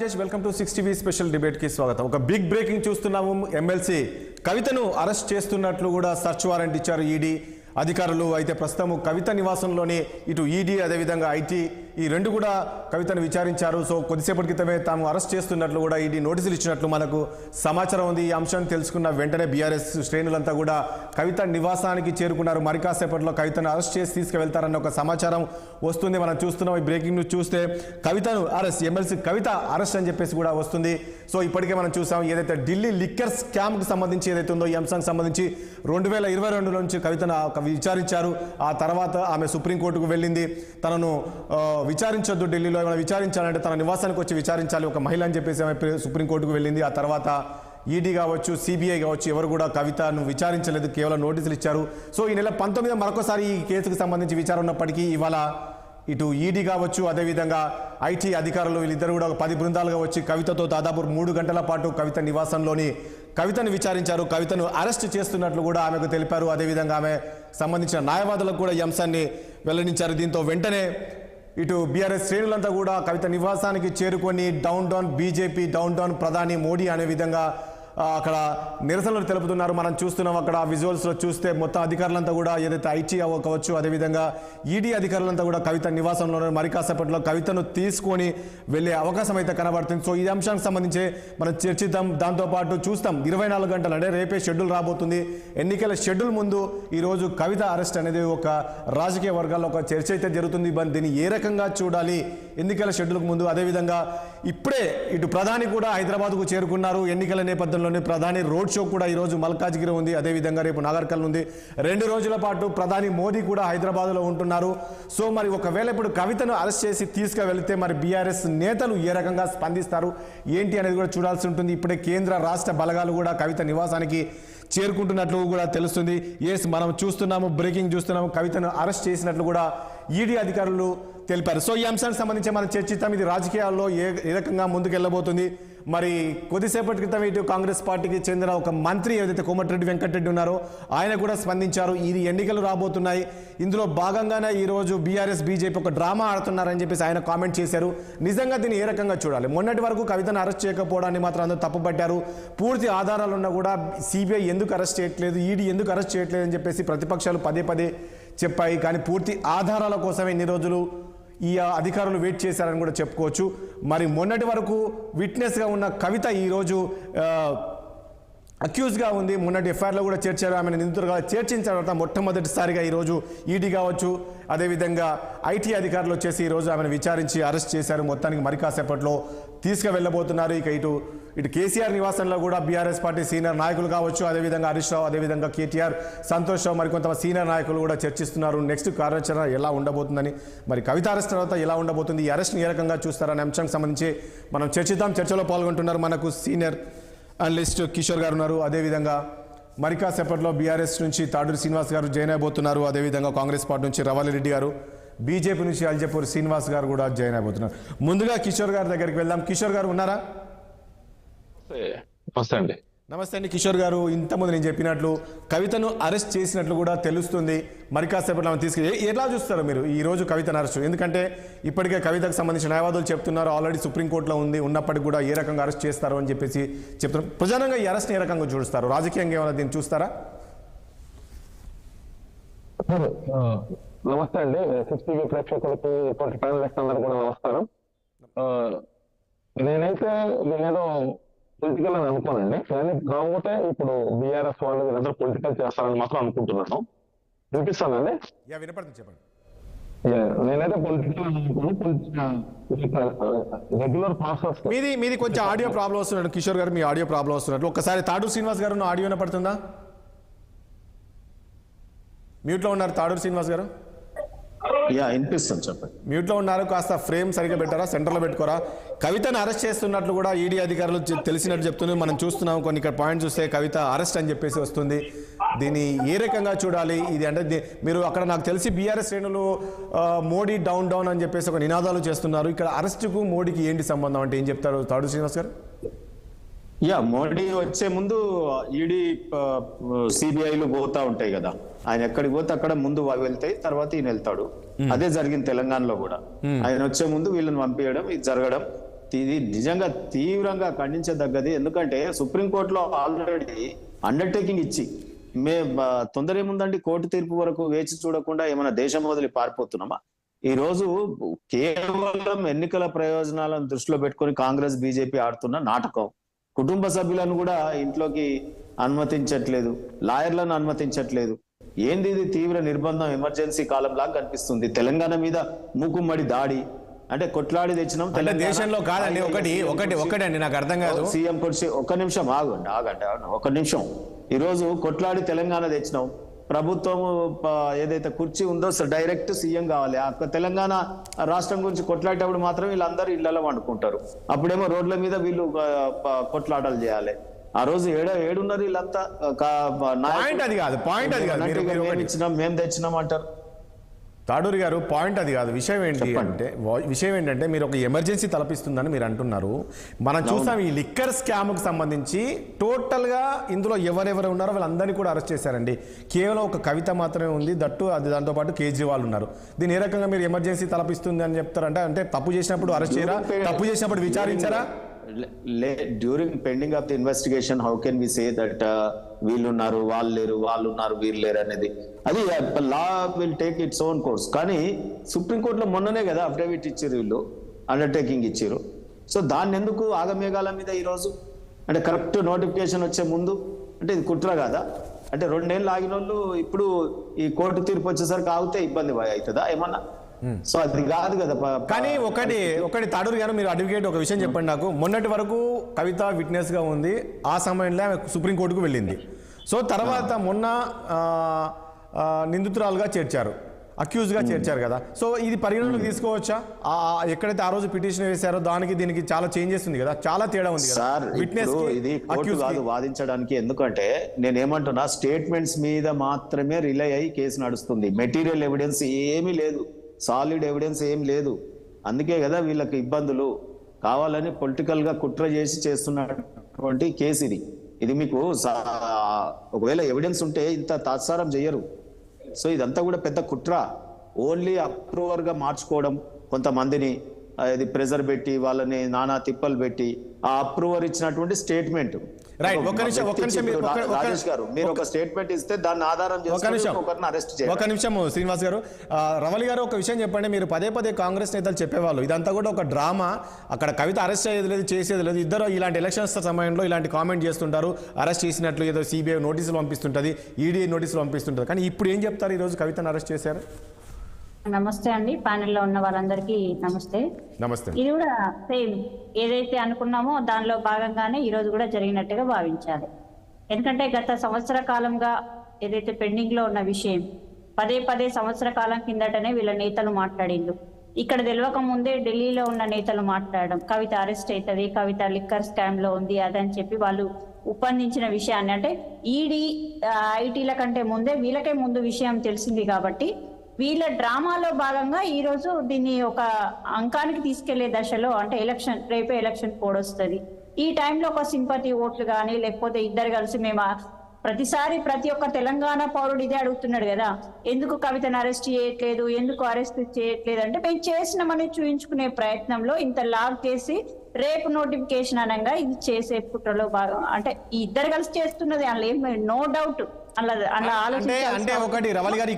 Welcome to 6 TV special debate కి స్వాగతం. ఒక బిగ్ బ్రేకింగ్ చూస్తున్నాము. ఎమ్మెల్సీ కవితను అరెస్ట్ చేస్తున్నట్లు కూడా సర్చ్ వారెంట్ ఇచ్చారు ఈడీ అధికారులు. అయితే ప్రస్తుతం కవిత నివాసంలోని ఇటు ఈడీ అదేవిధంగా ఐటీ ఈ రెండు కూడా కవితను విచారించారు. సో కొద్దిసేపటి క్రితమే తాము అరెస్ట్ చేస్తున్నట్లు కూడా ఈడీ నోటీసులు ఇచ్చినట్లు మనకు సమాచారం ఉంది. ఈ అంశాన్ని తెలుసుకున్న వెంటనే బీఆర్ఎస్ శ్రేణులంతా కూడా కవిత నివాసానికి చేరుకున్నారు. మరి కాసేపట్లో కవితను అరెస్ట్ చేసి తీసుకువెళ్తారన్న ఒక సమాచారం వస్తుంది. మనం చూస్తున్నాం ఈ బ్రేకింగ్ న్యూస్ చూస్తే కవితను అరెస్ట్, ఎమ్మెల్సీ కవిత అరెస్ట్ అని చెప్పేసి కూడా వస్తుంది. సో ఇప్పటికే మనం చూసాం ఏదైతే ఢిల్లీ లిక్కర్ స్కామ్కి సంబంధించి ఏదైతే ఉందో ఈ అంశానికి సంబంధించి 2022 నుంచి కవితను విచారించారు. ఆ తర్వాత ఆమె సుప్రీంకోర్టుకు వెళ్ళింది. తనను విచారించొద్దు, ఢిల్లీలో ఏమైనా విచారించాలంటే తన నివాసానికి వచ్చి విచారించాలి ఒక మహిళ అని చెప్పేసి ఆమె సుప్రీంకోర్టుకు వెళ్ళింది. ఆ తర్వాత ఈడీ కావచ్చు, సిబిఐ కావచ్చు, ఎవరు కూడా కవితను విచారించలేదు, కేవలం నోటీసులు ఇచ్చారు. సో ఈ నెల 19 మరొకసారి ఈ కేసుకు సంబంధించి విచారణ ఉన్నప్పటికీ ఇవాళ ఇటు ఈడీ కావచ్చు అదేవిధంగా ఐటీ అధికారులు వీళ్ళిద్దరు కూడా 10 బృందాలుగా వచ్చి కవితతో దాదాపు 3 గంటల పాటు కవిత నివాసంలోని కవితను విచారించారు. కవితను అరెస్ట్ చేస్తున్నట్లు కూడా ఆమెకు తెలిపారు. అదేవిధంగా ఆమె సంబంధించిన న్యాయవాదులకు కూడా ఈ అంశాన్ని వెల్లడించారు. దీంతో వెంటనే ఇటు బీఆర్ఎస్ శ్రేణులంతా కూడా కవిత నివాసానికి చేరుకొని డౌన్ బీజేపీ డౌన్ ప్రధాని మోడీ అనే విధంగా అక్కడ నిరసనలు తెలుపుతున్నారు. మనం చూస్తున్నాం అక్కడ విజువల్స్లో చూస్తే మొత్తం అధికారులంతా కూడా ఏదైతే ఐటీ కావచ్చు అదేవిధంగా ఈడీ అధికారులంతా కూడా కవిత నివాసంలోనే మరి కాసేపట్లో కవితను తీసుకొని వెళ్ళే అవకాశం అయితే కనబడుతుంది. సో ఈ అంశానికి సంబంధించి మనం చర్చిద్దాం. దాంతోపాటు చూస్తాం 24 గంటలు అంటే రేపే షెడ్యూల్ రాబోతుంది. ఎన్నికల షెడ్యూల్ ముందు ఈరోజు కవిత అరెస్ట్ అనేది ఒక రాజకీయ వర్గాల్లో ఒక చర్చ అయితే జరుగుతుంది. దీన్ని ఏ రకంగా చూడాలి ఎన్నికల షెడ్యూల్కు ముందు? అదేవిధంగా ఇప్పుడే ఇటు ప్రధాని కూడా హైదరాబాద్కు చేరుకున్నారు. ఎన్నికల నేపథ్యంలో ప్రధాని రోడ్ షో కూడా ఈరోజు మల్కాజ్గిరి ఉంది, అదేవిధంగా రేపు నాగర్కల్ ఉంది. 2 రోజుల పాటు ప్రధాని మోదీ కూడా హైదరాబాద్లో ఉంటున్నారు. సో మరి ఒకవేళ ఇప్పుడు కవితను అరెస్ట్ చేసి తీసుకువెళితే మరి బీఆర్ఎస్ నేతలు ఏ రకంగా స్పందిస్తారు ఏంటి అనేది కూడా చూడాల్సి ఉంటుంది. ఇప్పుడే కేంద్ర రాష్ట్ర బలగాలు కూడా కవిత నివాసానికి చేరుకుంటున్నట్లు కూడా తెలుస్తుంది. ఎస్, మనం చూస్తున్నాము, బ్రేకింగ్ చూస్తున్నాము, కవితను అరెస్ట్ చేసినట్లు కూడా ఈడీ అధికారులు తెలిపారు. సో ఈ అంశానికి సంబంధించి మనం చర్చిద్దాం. ఇది రాజకీయాల్లో ఏ రకంగా ముందుకెళ్లబోతుంది? మరి కొద్దిసేపటి క్రితం ఇటు కాంగ్రెస్ పార్టీకి చెందిన ఒక మంత్రి ఏదైతే కోమటిరెడ్డి వెంకటరెడ్డి ఉన్నారో ఆయన కూడా స్పందించారు. ఇది ఎన్నికలు రాబోతున్నాయి, ఇందులో భాగంగానే ఈరోజు బీఆర్ఎస్ బీజేపీ ఒక డ్రామా ఆడుతున్నారని చెప్పేసి ఆయన కామెంట్ చేశారు. నిజంగా దీన్ని ఏ రకంగా చూడాలి? మొన్నటి వరకు కవితను అరెస్ట్ చేయకపోవడాన్ని మాత్రం అందరూ తప్పుపట్టారు. పూర్తి ఆధారాలు ఉన్నా కూడా సిబిఐ ఎందుకు అరెస్ట్ చేయట్లేదు, ఈడీ ఎందుకు అరెస్ట్ చేయట్లేదు అని చెప్పేసి ప్రతిపక్షాలు పదే చెప్పాయి. కానీ పూర్తి ఆధారాల కోసమే ఇన్ని రోజులు ఈ అధికారులు వెయిట్ చేశారని కూడా చెప్పుకోవచ్చు. మరి మొన్నటి వరకు విట్నెస్గా ఉన్న కవిత ఈరోజు అక్యూజ్గా ఉంది. మొన్నటి ఎఫ్ఐఆర్లో కూడా చేర్చారు. ఆమెను నిందితులుగా చేర్చిన తర్వాత మొట్టమొదటిసారిగా ఈరోజు ఈడీ కావచ్చు అదేవిధంగా ఐటీ అధికారులు వచ్చేసి ఈరోజు ఆమెను విచారించి అరెస్ట్ చేశారు. మొత్తానికి మరి కాసేపట్లో తీసుకువెళ్ళబోతున్నారు. ఇక ఇటు కేసీఆర్ నివాసంలో కూడా బీఆర్ఎస్ పార్టీ సీనియర్ నాయకులు కావచ్చు అదేవిధంగా హరీష్ రావు అదేవిధంగా కేటీఆర్, సంతోష్ రావు మరికొంత సీనియర్ నాయకులు కూడా చర్చిస్తున్నారు. నెక్స్ట్ కార్యాచరణ ఎలా ఉండబోతుందని, మరి కవిత అరెస్ట్ తర్వాత ఎలా ఉండబోతుంది, ఈ అరెస్ట్ని ఏ రకంగా చూస్తారనే అంశానికి సంబంధించి మనం చర్చిద్దాం. చర్చలో పాల్గొంటున్నారు మనకు సీనియర్ అనలిస్ట్ కిషోర్ గారు ఉన్నారు. అదేవిధంగా మరి కాసేపట్లో బీఆర్ఎస్ నుంచి తాడూరి శ్రీనివాస్ గారు జాయిన్ అయిపోతున్నారు. అదేవిధంగా కాంగ్రెస్ పార్టీ నుంచి రవాలి రెడ్డి గారు, బీజేపీ నుంచి అల్జపూర్ శ్రీనివాస్ గారు కూడా జాయిన్ అయిపోతున్నారు. ముందుగా కిషోర్ గారి దగ్గరికి వెళ్దాం. కిషోర్ గారు ఉన్నారా? నమస్తే అండి కిషోర్ గారు. ఇంతకుముందు నేను చెప్పినట్లు కవితను అరెస్ట్ చేసినట్లు కూడా తెలుస్తుంది. మరి కాసేపట్లో ఎలా చూస్తారు మీరు ఈ రోజు కవితను అరెస్ట్? ఎందుకంటే ఇప్పటికే కవితకు సంబంధించిన న్యాయవాదులు చెప్తున్నారు ఆల్రెడీ సుప్రీంకోర్టులో ఉంది, ఉన్నప్పటికీ కూడా ఏ రకంగా అరెస్ట్ చేస్తారు అని చెప్పేసి చెప్తున్నారు. ప్రధానంగా ఈ అరెస్ట్ని ఏ రకంగా చూస్తారు? రాజకీయంగా ఏమైనా దీన్ని చూస్తారా? నమస్తే అండి. 6 టీవీ ప్రేక్షకులకి ఇటువంటి ప్యానలిస్ట్ అందరూ కూడా నమస్కారం. నేనైతే నేనేదో పొలిటికల్ అని అనుకోనండి, కానీ కాకపోతే ఇప్పుడు బీఆర్ఎస్ వాళ్ళు వీళ్ళందరూ పొలిటికల్ చేస్తారని మాత్రం అనుకుంటున్నాను. వినిపిస్తానండి? చెప్పండి. నేనైతే పొలిటికల్ రెగ్యులర్ ప్రాసెస్. మీది కొంచెం ఆడియో ప్రాబ్లం వస్తున్నాడు కిషోర్ గారు, మీ ఆడియో ప్రాబ్లం వస్తున్నట్లు. ఒకసారి తాడూరు శ్రీనివాస్ గారు ఆడియో వినపడుతుందా? మ్యూట్లో ఉన్నారు తాడూరు శ్రీనివాస్ గారు? వినిపిస్తుంది, చెప్పండి. మ్యూట్లో ఉన్నారు, కాస్త ఫ్రేమ్ సరిగ్గా పెట్టారా, సెంటర్లో పెట్టుకోరా. కవితను అరెస్ట్ చేస్తున్నట్లు కూడా ఈడీ అధికారులు తెలిసినట్టు చెప్తున్నారు. మనం చూస్తున్నాం కొన్ని ఇక్కడ పాయింట్ చూస్తే కవిత అరెస్ట్ అని చెప్పేసి వస్తుంది. దీన్ని ఏ రకంగా చూడాలి? ఇది అంటే మీరు అక్కడ నాకు తెలిసి బీఆర్ఎస్ శ్రేణులు మోడీ డౌన్ అని చెప్పేసి ఒక నినాదాలు చేస్తున్నారు. ఇక్కడ అరెస్టుకు మోడీకి ఏంటి సంబంధం అంటే ఏం చెప్తారు తాడూరు శ్రీనివాస్ గారు? మోడీ వచ్చే ముందు ఈడీ సిబిఐలు పోతా ఉంటాయి కదా, ఆయన ఎక్కడికి పోతే అక్కడ ముందు వెళ్తాయి, తర్వాత ఈయన వెళ్తాడు. అదే జరిగింది తెలంగాణలో కూడా. ఆయన వచ్చే ముందు వీళ్ళని పంపించడం, ఇది జరగడం ఇది నిజంగా తీవ్రంగా ఖండించదగ్గది. ఎందుకంటే సుప్రీంకోర్టులో ఆల్రెడీ అండర్టేకింగ్ ఇచ్చి తొందర ఏముందండి, కోర్టు తీర్పు వరకు వేచి చూడకుండా ఏమైనా దేశం వదిలి పారిపోతున్నామా? ఈ రోజు కేవలం ఎన్నికల ప్రయోజనాలను దృష్టిలో పెట్టుకొని కాంగ్రెస్ బీజేపీ ఆడుతున్న నాటకం. కుటుంబ సభ్యులను కూడా ఇంట్లోకి అనుమతించట్లేదు, లాయర్లను అనుమతించట్లేదు. ఏంది ఇది? తీవ్ర నిర్బంధం, ఎమర్జెన్సీ కాలం లాగా కనిపిస్తుంది. తెలంగాణ మీద మూకుమ్మడి దాడి. అంటే కొట్లాడి తెచ్చినాం అంటే దేశంలో కాదండి. ఒకటి నాకు అర్థం కాదు. సీఎం కుర్చీ ఒక్క నిమిషం ఆగండి ఒక్క నిమిషం. ఈ రోజు కొట్లాడి తెలంగాణ తెచ్చినాం. ప్రభుత్వం ఏదైతే కుర్చీ ఉందో డైరెక్ట్ సీఎం కావాలి. తెలంగాణ రాష్ట్రం గురించి కొట్లాడేటప్పుడు మాత్రం వీళ్ళందరూ ఇళ్లలో వండుకుంటారు. అప్పుడేమో రోడ్ల మీద వీళ్ళు కొట్లాటలు చేయాలి. ఆ రోజు ఏడున్నారు వీళ్ళంతా. మేము తెచ్చినాం అంటారు. తాడూరి గారు, పాయింట్ అది కాదు. విషయం ఏంటంటే మీరు ఒక ఎమర్జెన్సీ తలపిస్తుందని మీరు అంటున్నారు. మనం చూసాం ఈ లిక్కర్ స్కామ్కు సంబంధించి టోటల్గా ఇందులో ఎవరెవరు ఉన్నారో వాళ్ళందరినీ కూడా అరెస్ట్ చేశారండి. కేవలం ఒక కవిత మాత్రమే ఉంది, దట్టు అది దాంతోపాటు కేజ్రీవాల్ ఉన్నారు. దీన్ని ఏ రకంగా మీరు ఎమర్జెన్సీ తలపిస్తుంది అని చెప్తారంటే, అంటే తప్పు చేసినప్పుడు అరెస్ట్ చేయరా, తప్పు చేసినప్పుడు విచారించారా? During pending of the investigation how can we say that వీళ్ళున్నారు వాళ్ళు లేరు, వాళ్ళు ఉన్నారు వీళ్ళు లేరు అనేది? అది law will take its own course. కానీ సుప్రీంకోర్టులో మొన్ననే కదా అఫిడవిట్ ఇచ్చారు, వీళ్ళు అండర్టేకింగ్ ఇచ్చారు. సో దాన్ని ఎందుకు ఆగమేఘాల మీద ఈరోజు? అంటే కరెక్ట్ నోటిఫికేషన్ వచ్చే ముందు అంటే ఇది కుట్ర కాదా? అంటే 2 ఏళ్ళు ఆగిన వాళ్ళు ఇప్పుడు ఈ కోర్టు తీర్పు వచ్చేసరికి ఆగితే ఇబ్బంది అవుతుందా ఏమన్నా? సో అది కాదు కదా. కానీ ఒకటి తాడూరు గారు, మీరు అడ్వకేట్, ఒక విషయం చెప్పండి నాకు. మొన్నటి వరకు కవిత విట్నెస్ గా ఉంది, ఆ సమయంలో ఆమె సుప్రీంకోర్టుకు వెళ్ళింది. సో తర్వాత మొన్న నిందితురాలుగా చేర్చారు, అక్యూజ్ గా చేర్చారు కదా. సో ఇది పరిగణలోకి తీసుకోవచ్చా? ఎక్కడైతే ఆ రోజు పిటిషన్ వేశారో దానికి దీనికి చాలా చేంజెస్ ఉంది కదా, చాలా తేడా ఉంది కదా. విట్నెస్ ఇది కోర్టు కాదు వాదించడానికి. ఎందుకంటే నేనేమంటున్నా, స్టేట్మెంట్స్ మీద మాత్రమే రిలై అయ్యి కేసు నడుస్తుంది. మెటీరియల్ ఎవిడెన్స్ ఏమీ లేదు, సాలిడ్ ఎవిడెన్స్ ఏం లేదు. అందుకే కదా వీళ్ళకి ఇబ్బందులు. కావాలని పొలిటికల్ గా కుట్ర చేసి చేస్తున్నటువంటి కేసు ఇది. మీకు ఒకవేళ ఎవిడెన్స్ ఉంటే ఇంత తాత్సారం చేయరు. సో ఇదంతా కూడా పెద్ద కుట్ర. ఓన్లీ అప్రూవర్ గా మార్చుకోవడం, కొంతమందిని ఇది ప్రెజర్ పెట్టి వాళ్ళని నానా తిప్పలు పెట్టి ఆ అప్రూవర్ ఇచ్చినటువంటి స్టేట్మెంట్. రైట్, రాజేష్ గారు, మీరు ఒక స్టేట్మెంట్ ఇస్తే దాన్ని ఆధారం చేసుకొని ఒకరిని అరెస్ట్ చేయాలి. ఒక నిమిషం శ్రీనివాస్ గారు, రమలి గారు ఒక విషయం చెప్పండి. మీరు పదే కాంగ్రెస్ నేతలు చెప్పేవాళ్ళు ఇదంతా కూడా ఒక డ్రామా, అక్కడ కవిత అరెస్ట్ అయ్యేది లేదు, చేసేది లేదు. ఇద్దరు ఇలాంటి ఎలక్షన్స్ సమయంలో ఇలాంటి కామెంట్ చేస్తుంటారు, అరెస్ట్ చేసినట్లు ఏదో సిబిఐ నోటీసులు పంపిస్తుంటుంది, ఈడీ నోటీసులు పంపిస్తుంటుంది. కానీ ఇప్పుడు ఏం చెప్తారు? ఈ రోజు కవితను అరెస్ట్ చేశారు. నమస్తే అండి, ప్యానెల్లో ఉన్న వాళ్ళందరికీ నమస్తే. నమస్తే. ఇది కూడా సేమ్ ఏదైతే అనుకున్నామో దానిలో భాగంగానే ఈ రోజు కూడా జరిగినట్టుగా భావించాలి. ఎందుకంటే గత సంవత్సర కాలంగా ఏదైతే పెండింగ్ లో ఉన్న విషయం పదే సంవత్సర కాలం కిందటనే వీళ్ళ నేతలు మాట్లాడిండు. ఇక్కడ తెలియక ముందే ఢిల్లీలో ఉన్న నేతలు మాట్లాడడం, కవిత అరెస్ట్ అవుతుంది, కవిత లిక్కర్ స్కామ్ లో ఉంది అదని చెప్పి వాళ్ళు ఉపందించిన విషయాన్ని, అంటే ఈడీ ఐటీల కంటే ముందే వీళ్ళకే ముందు విషయం తెలిసింది కాబట్టి వీళ్ళ డ్రామాలో భాగంగా ఈ రోజు దీన్ని ఒక అంకానికి తీసుకెళ్లే దశలో, అంటే రేపే ఎలక్షన్ కోడ్ వస్తుంది, ఈ టైంలో ఒక సింపతి ఓట్లు కానీ లేకపోతే ఇద్దరు కలిసి మేము ప్రతిసారి ప్రతి ఒక్క తెలంగాణ పౌరుడు ఇదే అడుగుతున్నాడు కదా, ఎందుకు కవితను అరెస్ట్ చేయట్లేదు, ఎందుకు అరెస్ట్ చేయట్లేదు అంటే మేము చేసినామని చూపించుకునే ప్రయత్నంలో ఇంత లాగ్ చేసి రేపు నోటిఫికేషన్ అనగా ఇది చేసే కుట్రలో భాగం. అంటే ఈ ఇద్దరు కలిసి చేస్తున్నది అందులో ఏం నో డౌట్. అంటే ఒకటి రవలి గారు,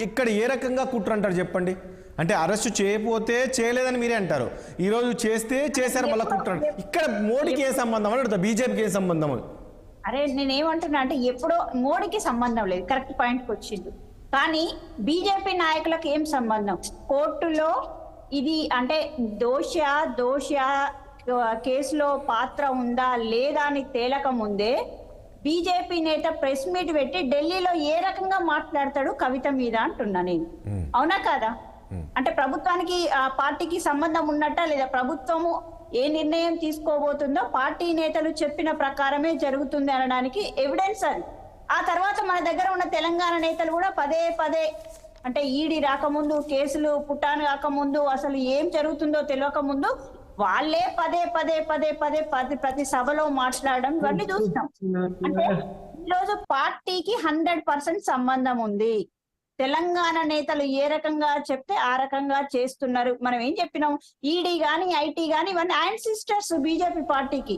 ఇక్కడ ఏ రకంగా కుట్ర అంటారు చెప్పండి? అంటే అరెస్ట్ చేయకపోతే చేయలేదని మీరే అంటారు, ఈ రోజు చేస్తే చేశారు మళ్ళీ కుట్ర. ఇక్కడ మోడీకి ఏ సంబంధం అని అడుగుతా, బీజేపీకి ఏ సంబంధం? అరే నేనేమంటున్నా అంటే ఎప్పుడో మోడీకి సంబంధం లేదు, కరెక్ట్ పాయింట్కి వచ్చింది. కానీ బీజేపీ నాయకులకు ఏం సంబంధం? కోర్టులో ఇది అంటే దోష కేసులో పాత్ర ఉందా లేదా అని తేలక ముందే బీజేపీ నేత ప్రెస్ మీట్ పెట్టి ఢిల్లీలో ఏ రకంగా మాట్లాడతాడు కవిత మీద అంటున్నా నేను. అవునా కాదా? అంటే ప్రభుత్వానికి ఆ పార్టీకి సంబంధం ఉన్నట్టా లేదా? ప్రభుత్వము ఏ నిర్ణయం తీసుకోబోతుందో పార్టీ నేతలు చెప్పిన ప్రకారమే జరుగుతుంది అనడానికి ఎవిడెన్స్ అది. ఆ తర్వాత మన దగ్గర ఉన్న తెలంగాణ నేతలు కూడా పదే అంటే ఈడీ రాకముందు, కేసులు పుట్టాను కాకముందు, అసలు ఏం జరుగుతుందో తెలియక ముందు వాళ్ళే పదే ప్రతి సభలో మాట్లాడడం ఇవన్నీ చూస్తాం. అంటే ఈరోజు పార్టీకి 100% సంబంధం ఉంది. తెలంగాణ నేతలు ఏ రకంగా చెప్తే ఆ రకంగా చేస్తున్నారు. మనం ఏం చెప్పినాం, ఈడీ గాని ఐటీ గాని ఇవన్నీ అండ్ సిస్టర్స్ బీజేపీ పార్టీకి.